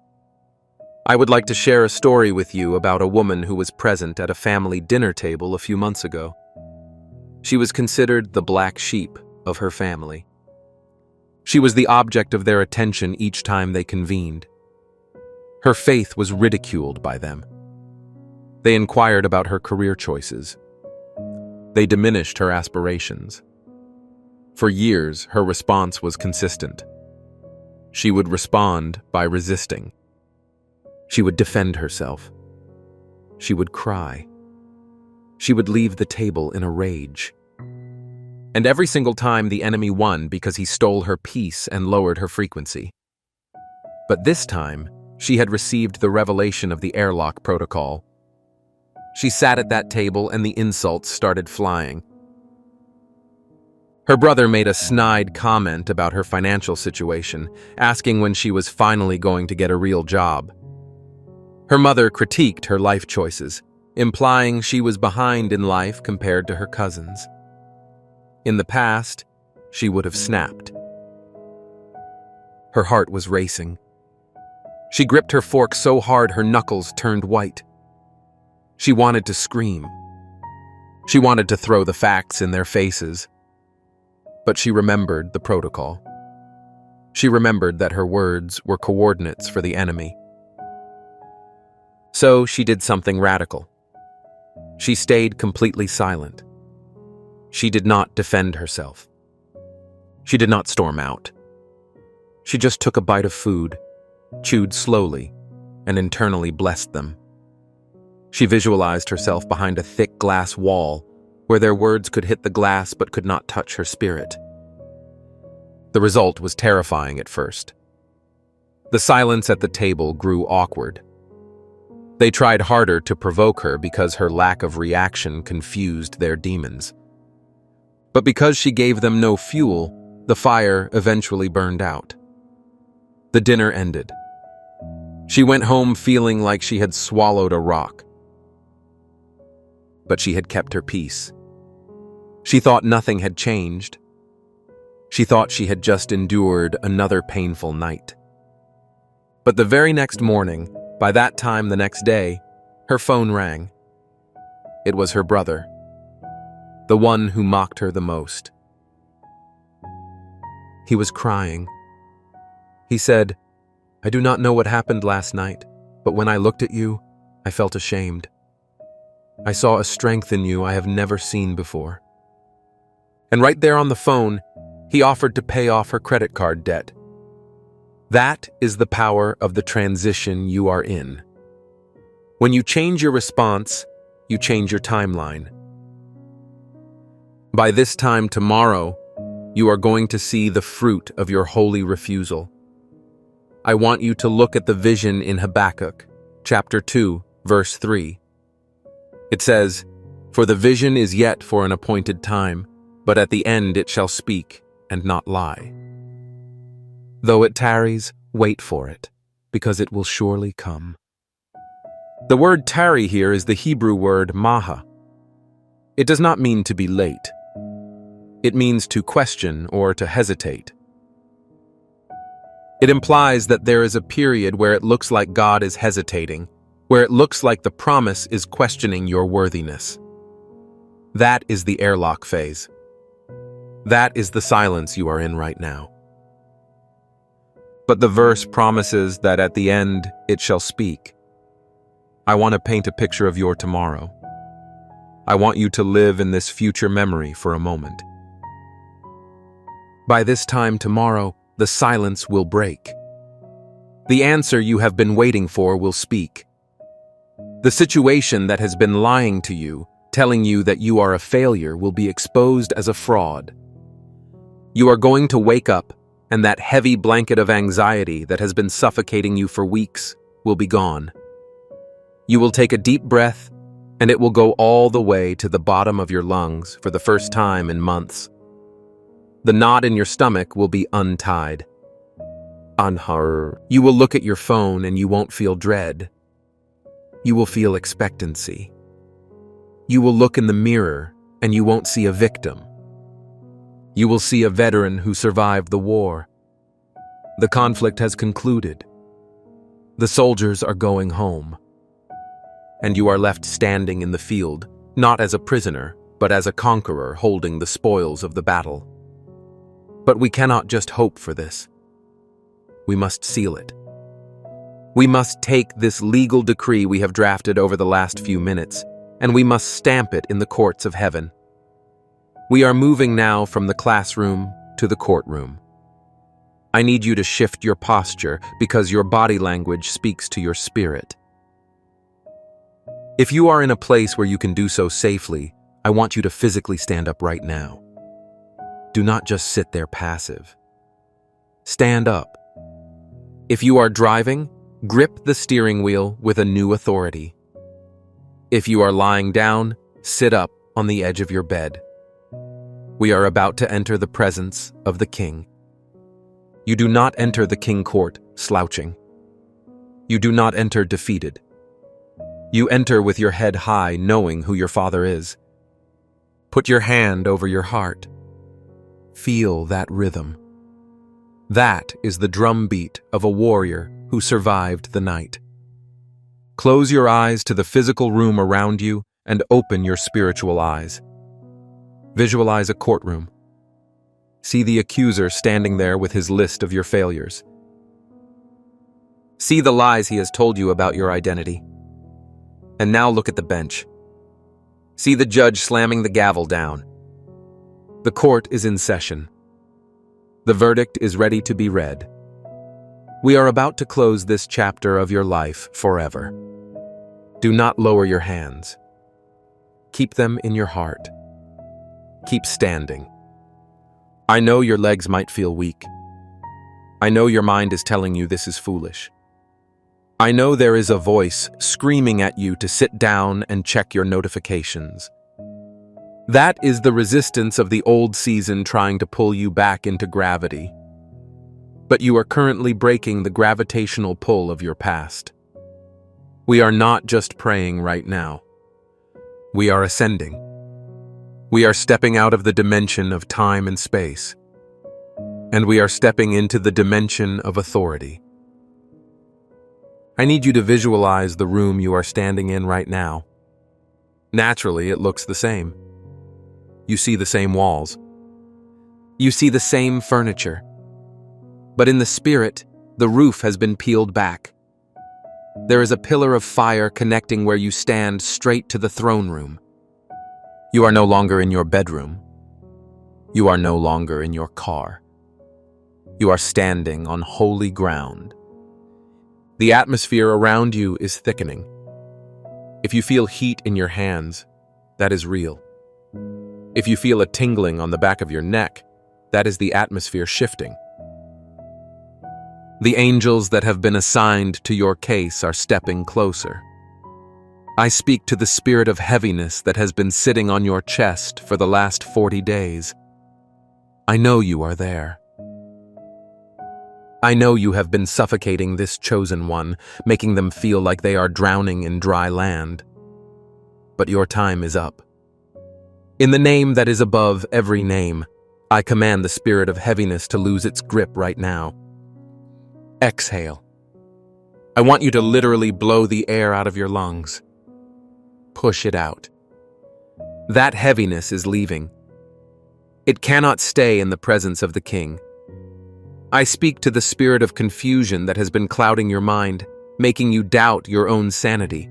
I would like to share a story with you about a woman who was present at a family dinner table a few months ago. She was considered the black sheep of her family. She was the object of their attention each time they convened. Her faith was ridiculed by them. They inquired about her career choices. They diminished her aspirations. For years, her response was consistent. She would respond by resisting. She would defend herself. She would cry. She would leave the table in a rage. And every single time the enemy won because he stole her peace and lowered her frequency. But this time, she had received the revelation of the airlock protocol. She sat at that table and the insults started flying. Her brother made a snide comment about her financial situation, asking when she was finally going to get a real job. Her mother critiqued her life choices, implying she was behind in life compared to her cousins. In the past, she would have snapped. Her heart was racing. She gripped her fork so hard her knuckles turned white. She wanted to scream. She wanted to throw the facts in their faces. But she remembered the protocol. She remembered that her words were coordinates for the enemy. So she did something radical. She stayed completely silent. She did not defend herself. She did not storm out. She just took a bite of food, chewed slowly, and internally blessed them. She visualized herself behind a thick glass wall where their words could hit the glass but could not touch her spirit. The result was terrifying at first. The silence at the table grew awkward. They tried harder to provoke her because her lack of reaction confused their demons. But because she gave them no fuel, the fire eventually burned out. The dinner ended. She went home feeling like she had swallowed a rock. But she had kept her peace. She thought nothing had changed. She thought she had just endured another painful night. But the very next morning, by that time the next day, her phone rang. It was her brother, the one who mocked her the most. He was crying. He said, "I do not know what happened last night, but when I looked at you, I felt ashamed. I saw a strength in you I have never seen before." And right there on the phone, he offered to pay off her credit card debt. That is the power of the transition you are in. When you change your response, you change your timeline. By this time tomorrow, you are going to see the fruit of your holy refusal. I want you to look at the vision in Habakkuk, chapter 2, verse 3. It says, "For the vision is yet for an appointed time, but at the end it shall speak and not lie. Though it tarries, wait for it, because it will surely come." The word tarry here is the Hebrew word maha. It does not mean to be late. It means to question or to hesitate. It implies that there is a period where it looks like God is hesitating, where it looks like the promise is questioning your worthiness. That is the airlock phase. That is the silence you are in right now. But the verse promises that at the end it shall speak. I want to paint a picture of your tomorrow. I want you to live in this future memory for a moment. By this time tomorrow, the silence will break. The answer you have been waiting for will speak. The situation that has been lying to you, telling you that you are a failure, will be exposed as a fraud. You are going to wake up, and that heavy blanket of anxiety that has been suffocating you for weeks will be gone. You will take a deep breath, and it will go all the way to the bottom of your lungs for the first time in months. The knot in your stomach will be untied. You will look at your phone and you won't feel dread. You will feel expectancy. You will look in the mirror and you won't see a victim. You will see a veteran who survived the war. The conflict has concluded. The soldiers are going home. And you are left standing in the field, not as a prisoner, but as a conqueror holding the spoils of the battle. But we cannot just hope for this. We must seal it. We must take this legal decree we have drafted over the last few minutes, and we must stamp it in the courts of heaven. We are moving now from the classroom to the courtroom. I need you to shift your posture because your body language speaks to your spirit. If you are in a place where you can do so safely, I want you to physically stand up right now. Do not just sit there passive. Stand up. If you are driving, grip the steering wheel with a new authority. If you are lying down, sit up on the edge of your bed. We are about to enter the presence of the King. You do not enter the King court slouching. You do not enter defeated. You enter with your head high, knowing who your Father is. Put your hand over your heart. Feel that rhythm. That is the drumbeat of a warrior who survived the night. Close your eyes to the physical room around you and open your spiritual eyes. Visualize a courtroom. See the accuser standing there with his list of your failures. See the lies he has told you about your identity. And now look at the bench. See the judge slamming the gavel down. The court is in session. The verdict is ready to be read. We are about to close this chapter of your life forever. Do not lower your hands. Keep them in your heart. Keep standing. I know your legs might feel weak. I know your mind is telling you this is foolish. I know there is a voice screaming at you to sit down and check your notifications. That is the resistance of the old season trying to pull you back into gravity. But you are currently breaking the gravitational pull of your past. We are not just praying right now. We are ascending. We are stepping out of the dimension of time and space. And we are stepping into the dimension of authority. I need you to visualize the room you are standing in right now. Naturally, it looks the same. You see the same walls. You see the same furniture. But in the spirit, the roof has been peeled back. There is a pillar of fire connecting where you stand straight to the throne room. You are no longer in your bedroom. You are no longer in your car. You are standing on holy ground. The atmosphere around you is thickening. If you feel heat in your hands, that is real. If you feel a tingling on the back of your neck, that is the atmosphere shifting. The angels that have been assigned to your case are stepping closer. I speak to the spirit of heaviness that has been sitting on your chest for the last 40 days. I know you are there. I know you have been suffocating this chosen one, making them feel like they are drowning in dry land. But your time is up. In the name that is above every name, I command the spirit of heaviness to lose its grip right now. Exhale. I want you to literally blow the air out of your lungs. Push it out. That heaviness is leaving. It cannot stay in the presence of the King. I speak to the spirit of confusion that has been clouding your mind, making you doubt your own sanity.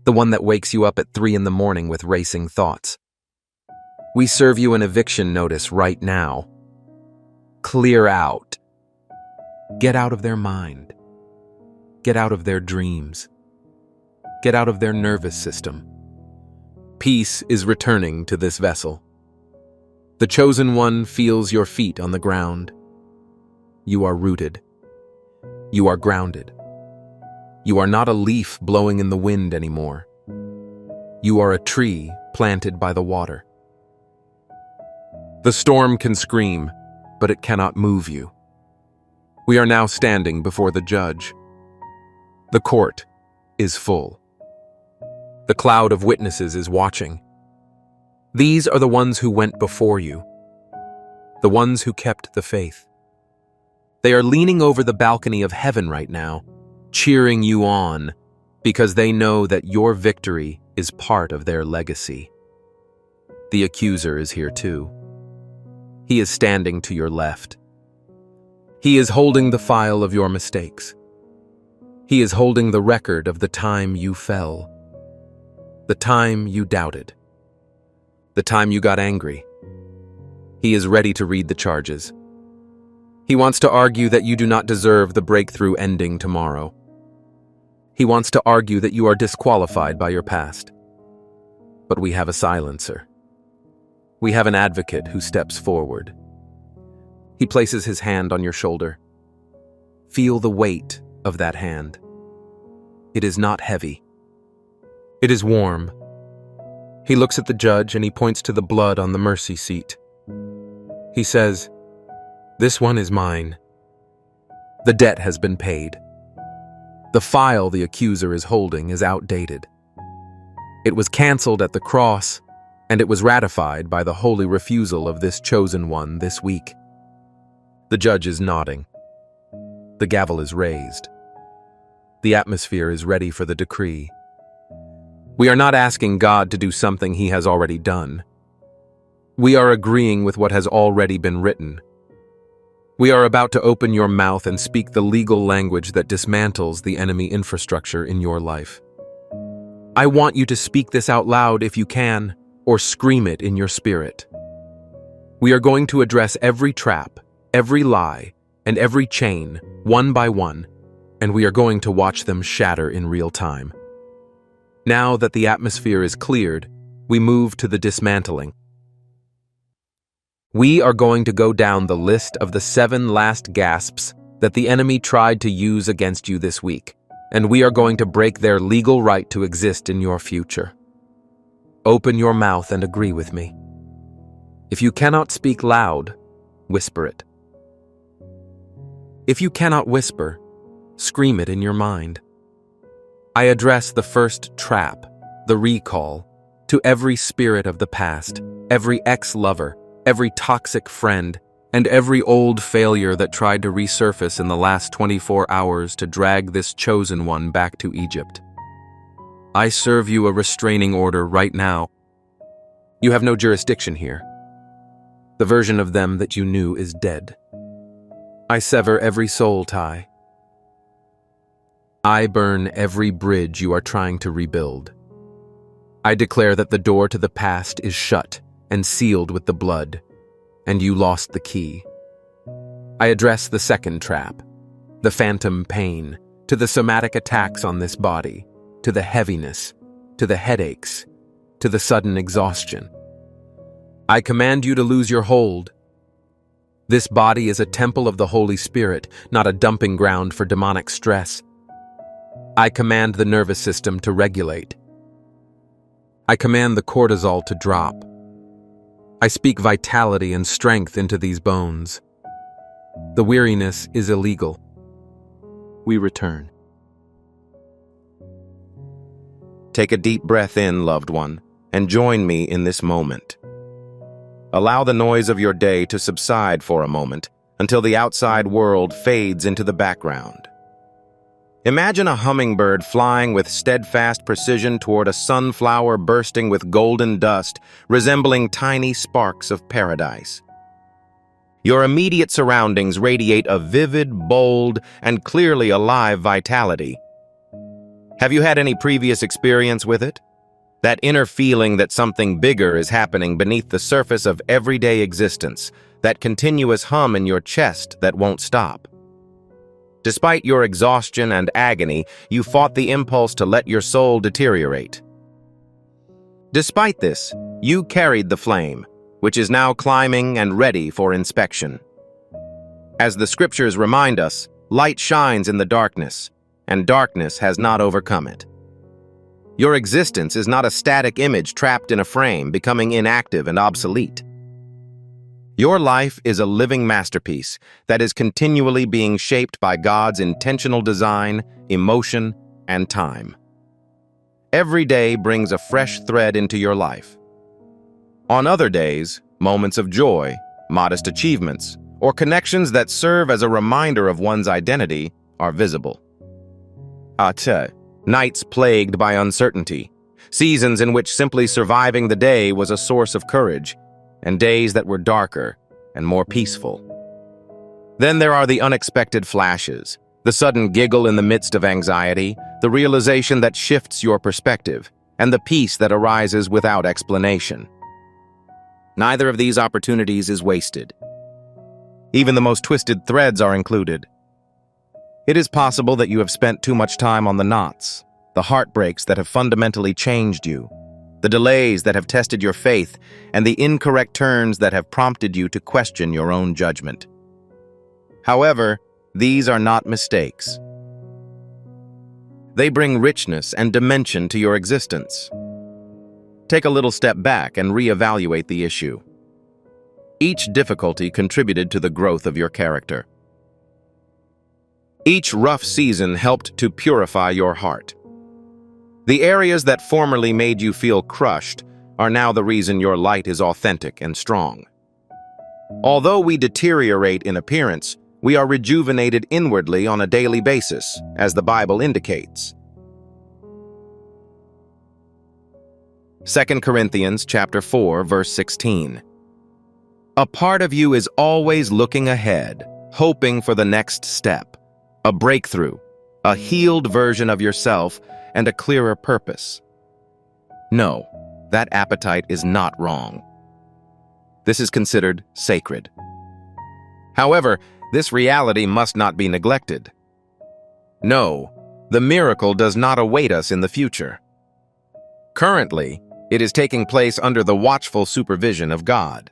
The one that wakes you up at 3 in the morning with racing thoughts. We serve you an eviction notice right now. Clear out. Get out of their mind. Get out of their dreams. Get out of their nervous system. Peace is returning to this vessel. The chosen one feels your feet on the ground. You are rooted. You are grounded. You are not a leaf blowing in the wind anymore. You are a tree planted by the water. The storm can scream, but it cannot move you. We are now standing before the judge. The court is full. The cloud of witnesses is watching. These are the ones who went before you, the ones who kept the faith. They are leaning over the balcony of heaven right now, cheering you on, because they know that your victory is part of their legacy. The accuser is here too. He is standing to your left. He is holding the file of your mistakes. He is holding the record of the time you fell, the time you doubted, the time you got angry. He is ready to read the charges. He wants to argue that you do not deserve the breakthrough ending tomorrow. He wants to argue that you are disqualified by your past. But we have a silencer. We have an advocate who steps forward. He places his hand on your shoulder. Feel the weight of that hand. It is not heavy. It is warm. He looks at the judge and he points to the blood on the mercy seat. He says, "This one is mine. The debt has been paid. The file the accuser is holding is outdated. It was canceled at the cross, and it was ratified by the holy refusal of this chosen one this week." The judge is nodding. The gavel is raised. The atmosphere is ready for the decree. We are not asking God to do something he has already done. We are agreeing with what has already been written. We are about to open your mouth and speak the legal language that dismantles the enemy infrastructure in your life. I want you to speak this out loud if you can, or scream it in your spirit. We are going to address every trap, every lie, and every chain, one by one, and we are going to watch them shatter in real time. Now that the atmosphere is cleared, we move to the dismantling. We are going to go down the list of the 7 last gasps that the enemy tried to use against you this week, and we are going to break their legal right to exist in your future. Open your mouth and agree with me. If you cannot speak loud, whisper it. If you cannot whisper, scream it in your mind. I address the first trap, the recall, to every spirit of the past, every ex-lover, every toxic friend, and every old failure that tried to resurface in the last 24 hours to drag this chosen one back to Egypt. I serve you a restraining order right now. You have no jurisdiction here. The version of them that you knew is dead. I sever every soul tie. I burn every bridge you are trying to rebuild. I declare that the door to the past is shut and sealed with the blood, and you lost the key. I address the second trap, the phantom pain, to the somatic attacks on this body, to the heaviness, to the headaches, to the sudden exhaustion. I command you to lose your hold. This body is a temple of the Holy Spirit, not a dumping ground for demonic stress. I command the nervous system to regulate. I command the cortisol to drop. I speak vitality and strength into these bones. The weariness is illegal. We return. Take a deep breath in, loved one, and join me in this moment. Allow the noise of your day to subside for a moment until the outside world fades into the background. Imagine a hummingbird flying with steadfast precision toward a sunflower bursting with golden dust, resembling tiny sparks of paradise. Your immediate surroundings radiate a vivid, bold, and clearly alive vitality. Have you had any previous experience with it? That inner feeling that something bigger is happening beneath the surface of everyday existence, that continuous hum in your chest that won't stop. Despite your exhaustion and agony, you fought the impulse to let your soul deteriorate. Despite this, you carried the flame, which is now climbing and ready for inspection. As the scriptures remind us, light shines in the darkness, and darkness has not overcome it. Your existence is not a static image trapped in a frame, becoming inactive and obsolete. Your life is a living masterpiece that is continually being shaped by God's intentional design, emotion, and time. Every day brings a fresh thread into your life. On other days, moments of joy, modest achievements, or connections that serve as a reminder of one's identity are visible. Nights plagued by uncertainty, seasons in which simply surviving the day was a source of courage, and days that were darker and more peaceful. Then there are the unexpected flashes, the sudden giggle in the midst of anxiety, the realization that shifts your perspective, and the peace that arises without explanation. Neither of these opportunities is wasted. Even the most twisted threads are included. It is possible that you have spent too much time on the knots, the heartbreaks that have fundamentally changed you, the delays that have tested your faith, and the incorrect turns that have prompted you to question your own judgment. However, these are not mistakes. They bring richness and dimension to your existence. Take a little step back and reevaluate the issue. Each difficulty contributed to the growth of your character. Each rough season helped to purify your heart. The areas that formerly made you feel crushed are now the reason your light is authentic and strong. Although we deteriorate in appearance, we are rejuvenated inwardly on a daily basis, as the Bible indicates. 2 Corinthians chapter 4, verse 16. A part of you is always looking ahead, hoping for the next step, a breakthrough, a healed version of yourself, and a clearer purpose. No, that appetite is not wrong. This is considered sacred. However, this reality must not be neglected. No, the miracle does not await us in the future. Currently, it is taking place under the watchful supervision of God.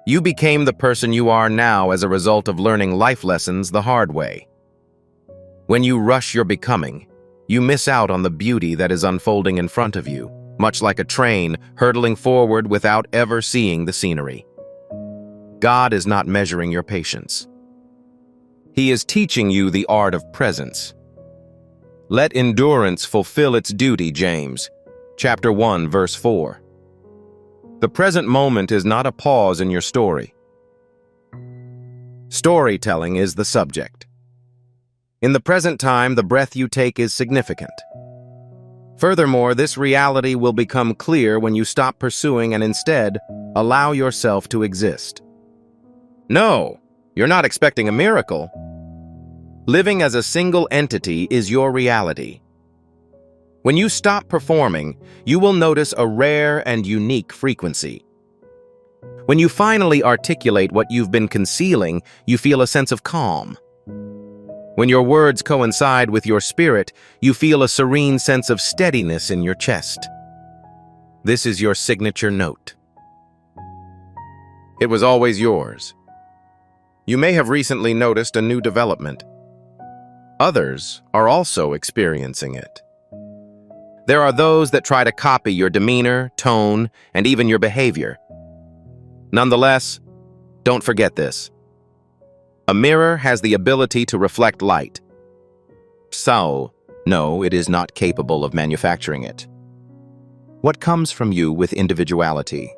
You became the person you are now as a result of learning life lessons the hard way. When you rush your becoming, you miss out on the beauty that is unfolding in front of you, much like a train hurtling forward without ever seeing the scenery. God is not measuring your patience. He is teaching you the art of presence. Let endurance fulfill its duty, James, chapter 1, verse 4. The present moment is not a pause in your story. Storytelling is the subject. In the present time, the breath you take is significant. Furthermore, this reality will become clear when you stop pursuing and instead allow yourself to exist. No, you're not expecting a miracle. Living as a single entity is your reality. When you stop performing, you will notice a rare and unique frequency. When you finally articulate what you've been concealing, you feel a sense of calm. When your words coincide with your spirit, you feel a serene sense of steadiness in your chest. This is your signature note. It was always yours. You may have recently noticed a new development. Others are also experiencing it. There are those that try to copy your demeanor, tone, and even your behavior. Nonetheless, don't forget this. A mirror has the ability to reflect light. So, no, it is not capable of manufacturing it. What comes from you with individuality?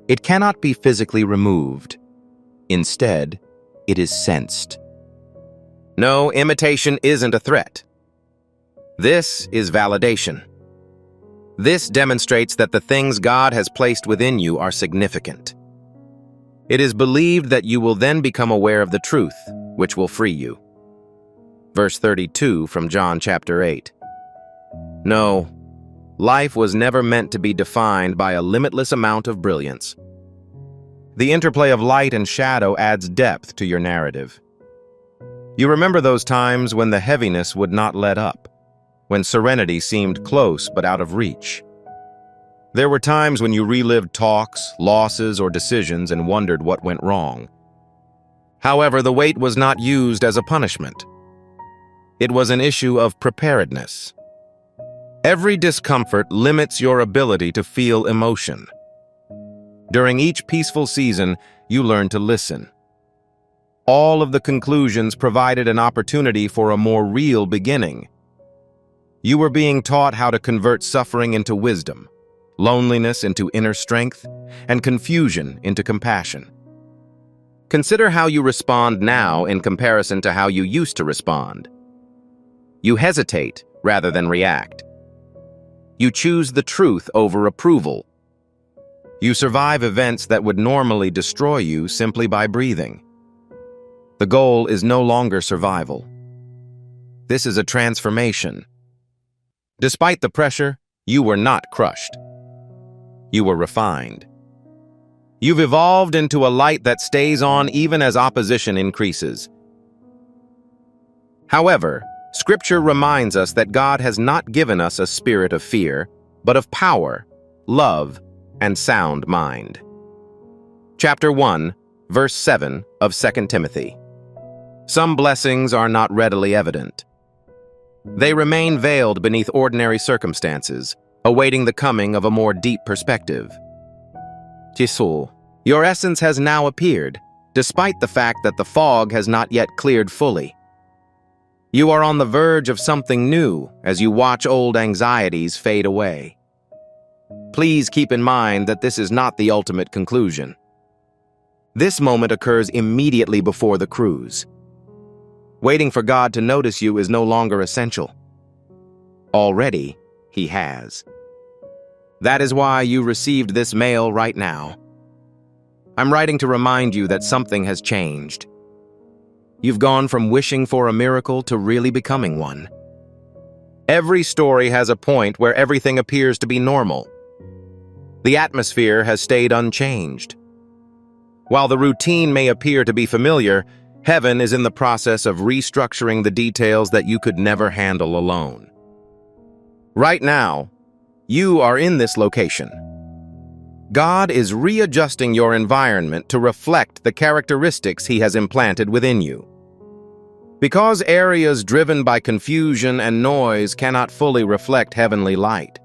It cannot be physically removed. Instead, it is sensed. No, imitation isn't a threat. This is validation. This demonstrates that the things God has placed within you are significant. It is believed that you will then become aware of the truth, which will free you. Verse 32 from John chapter 8. No, life was never meant to be defined by a limitless amount of brilliance. The interplay of light and shadow adds depth to your narrative. You remember those times when the heaviness would not let up, when serenity seemed close but out of reach. There were times when you relived talks, losses, or decisions and wondered what went wrong. However, the weight was not used as a punishment. It was an issue of preparedness. Every discomfort limits your ability to feel emotion. During each peaceful season, you learn to listen. All of the conclusions provided an opportunity for a more real beginning. You were being taught how to convert suffering into wisdom, loneliness into inner strength, and confusion into compassion. Consider how you respond now in comparison to how you used to respond. You hesitate rather than react. You choose the truth over approval. You survive events that would normally destroy you simply by breathing. The goal is no longer survival. This is a transformation. Despite the pressure, you were not crushed. You were refined. You've evolved into a light that stays on even as opposition increases. However, Scripture reminds us that God has not given us a spirit of fear, but of power, love, and sound mind. Chapter 1, verse 7 of 2 Timothy. Some blessings are not readily evident. They remain veiled beneath ordinary circumstances, awaiting the coming of a more deep perspective. Tisul, your essence has now appeared, despite the fact that the fog has not yet cleared fully. You are on the verge of something new as you watch old anxieties fade away. Please keep in mind that this is not the ultimate conclusion. This moment occurs immediately before the cruise. Waiting for God to notice you is no longer essential. Already, He has. That is why you received this mail right now. I'm writing to remind you that something has changed. You've gone from wishing for a miracle to really becoming one. Every story has a point where everything appears to be normal. The atmosphere has stayed unchanged. While the routine may appear to be familiar, heaven is in the process of restructuring the details that you could never handle alone. Right now, you are in this location. God is readjusting your environment to reflect the characteristics He has implanted within you. Because areas driven by confusion and noise cannot fully reflect heavenly light.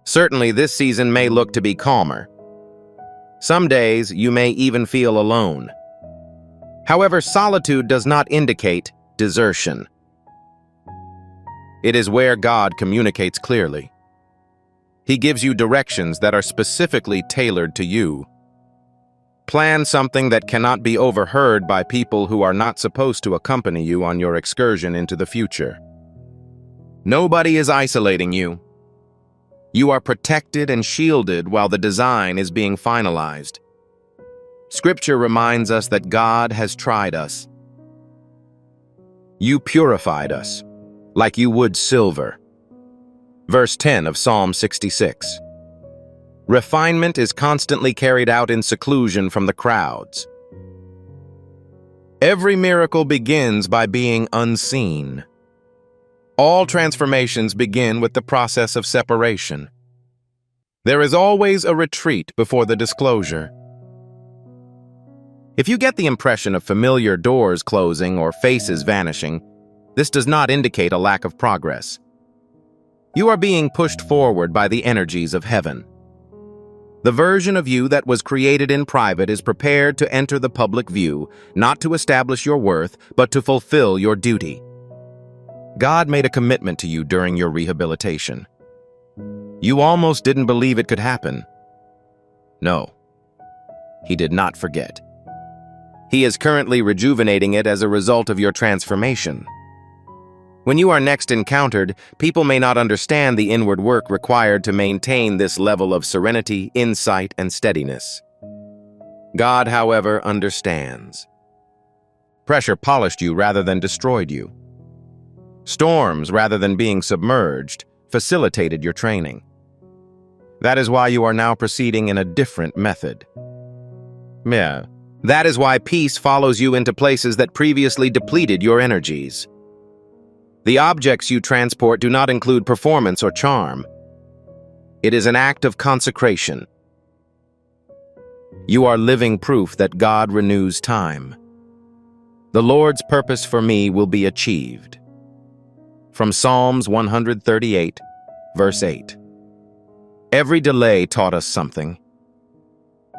Certainly, this season may look to be calmer. Some days, you may even feel alone. However, solitude does not indicate desertion. It is where God communicates clearly. He gives you directions that are specifically tailored to you. Plan something that cannot be overheard by people who are not supposed to accompany you on your excursion into the future. Nobody is isolating you. You are protected and shielded while the design is being finalized. Scripture reminds us that God has tried us. You purified us, like you would silver. Verse 10 of Psalm 66. Refinement is constantly carried out in seclusion from the crowds. Every miracle begins by being unseen. All transformations begin with the process of separation. There is always a retreat before the disclosure. If you get the impression of familiar doors closing or faces vanishing, this does not indicate a lack of progress. You are being pushed forward by the energies of heaven. The version of you that was created in private is prepared to enter the public view, not to establish your worth, but to fulfill your duty. God made a commitment to you during your rehabilitation. You almost didn't believe it could happen. No, He did not forget. He is currently rejuvenating it as a result of your transformation. When you are next encountered, people may not understand the inward work required to maintain this level of serenity, insight, and steadiness. God, however, understands. Pressure polished you rather than destroyed you. Storms, rather than being submerged, facilitated your training. That is why you are now proceeding in a different method. Yeah. That is why peace follows you into places that previously depleted your energies. The objects you transport do not include performance or charm. It is an act of consecration. You are living proof that God renews time. The Lord's purpose for me will be achieved. From Psalms 138, verse 8. Every delay taught us something.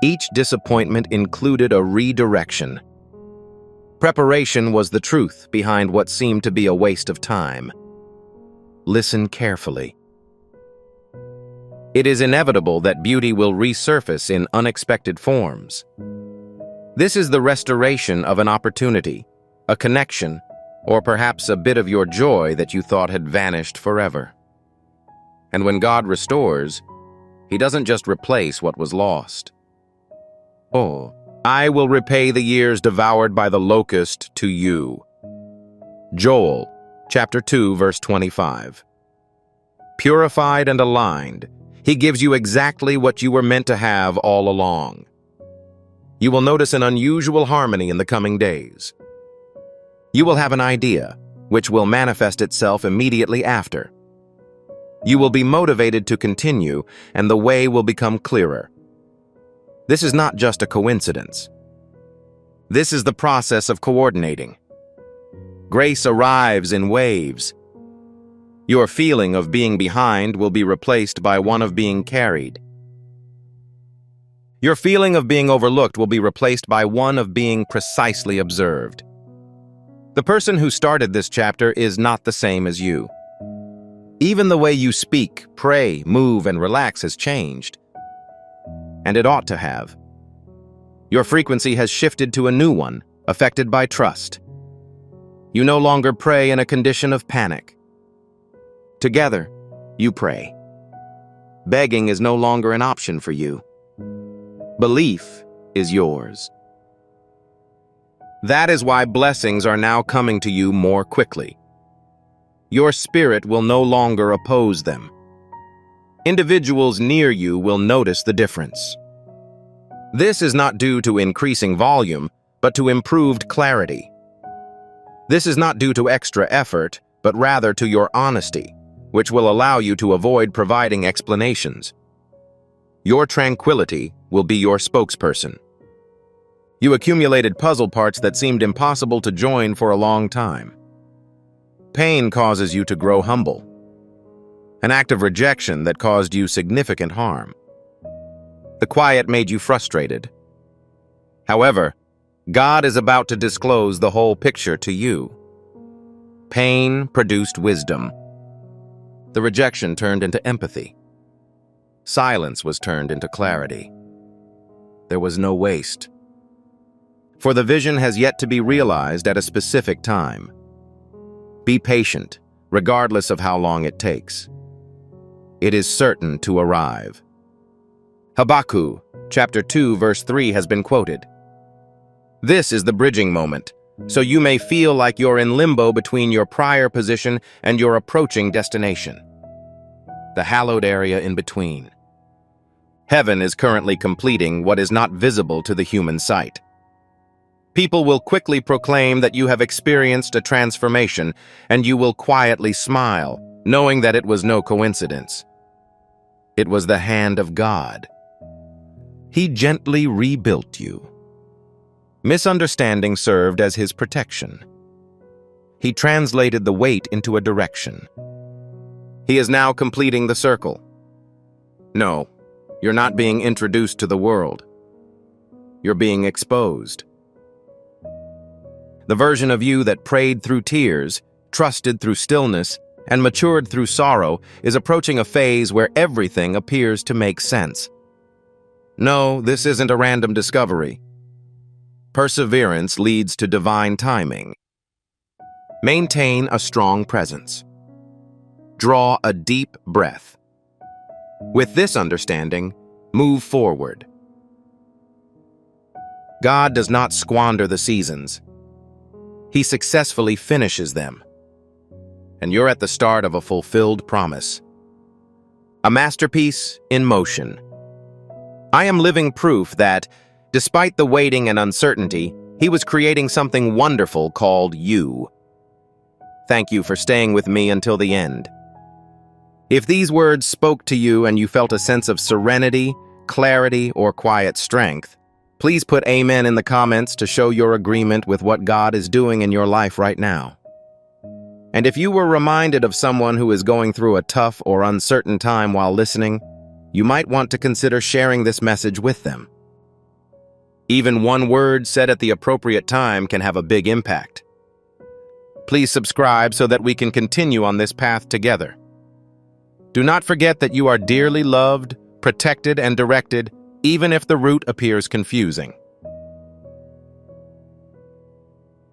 Each disappointment included a redirection. Preparation was the truth behind what seemed to be a waste of time. Listen carefully. It is inevitable that beauty will resurface in unexpected forms. This is the restoration of an opportunity, a connection, or perhaps a bit of your joy that you thought had vanished forever. And when God restores, He doesn't just replace what was lost. Oh, I will repay the years devoured by the locust to you. Joel, chapter 2, verse 25. Purified and aligned, He gives you exactly what you were meant to have all along. You will notice an unusual harmony in the coming days. You will have an idea, which will manifest itself immediately after. You will be motivated to continue, and the way will become clearer. This is not just a coincidence. This is the process of coordinating. Grace arrives in waves. Your feeling of being behind will be replaced by one of being carried. Your feeling of being overlooked will be replaced by one of being precisely observed. The person who started this chapter is not the same as you. Even the way you speak, pray, move, and relax has changed. And it ought to have. Your frequency has shifted to a new one, affected by trust. You no longer pray in a condition of panic. Together, you pray. Begging is no longer an option for you. Belief is yours. That is why blessings are now coming to you more quickly. Your spirit will no longer oppose them. Individuals near you will notice the difference. This is not due to increasing volume, but to improved clarity. This is not due to extra effort, but rather to your honesty, which will allow you to avoid providing explanations. Your tranquility will be your spokesperson. You accumulated puzzle parts that seemed impossible to join for a long time. Pain causes you to grow humble. An act of rejection that caused you significant harm. The quiet made you frustrated. However, God is about to disclose the whole picture to you. Pain produced wisdom. The rejection turned into empathy. Silence was turned into clarity. There was no waste. For the vision has yet to be realized at a specific time. Be patient, regardless of how long it takes. It is certain to arrive. Habakkuk, chapter 2, verse 3 has been quoted. This is the bridging moment, so you may feel like you're in limbo between your prior position and your approaching destination. The hallowed area in between. Heaven is currently completing what is not visible to the human sight. People will quickly proclaim that you have experienced a transformation, and you will quietly smile, knowing that it was no coincidence. It was the hand of God. He gently rebuilt you. Misunderstanding served as His protection. He translated the weight into a direction. He is now completing the circle. No, You're not being introduced to the world. You're being exposed. The version of you that prayed through tears, trusted through stillness, and matured through sorrow is approaching a phase where everything appears to make sense. No, this isn't a random discovery. Perseverance leads to divine timing. Maintain a strong presence. Draw a deep breath. With this understanding, move forward. God does not squander the seasons. He successfully finishes them. And you're at the start of a fulfilled promise. A masterpiece in motion. I am living proof that, despite the waiting and uncertainty, He was creating something wonderful called you. Thank you for staying with me until the end. If these words spoke to you and you felt a sense of serenity, clarity, or quiet strength, please put Amen in the comments to show your agreement with what God is doing in your life right now. And if you were reminded of someone who is going through a tough or uncertain time while listening, you might want to consider sharing this message with them. Even one word said at the appropriate time can have a big impact. Please subscribe so that we can continue on this path together. Do not forget that you are dearly loved, protected, and directed, even if the route appears confusing.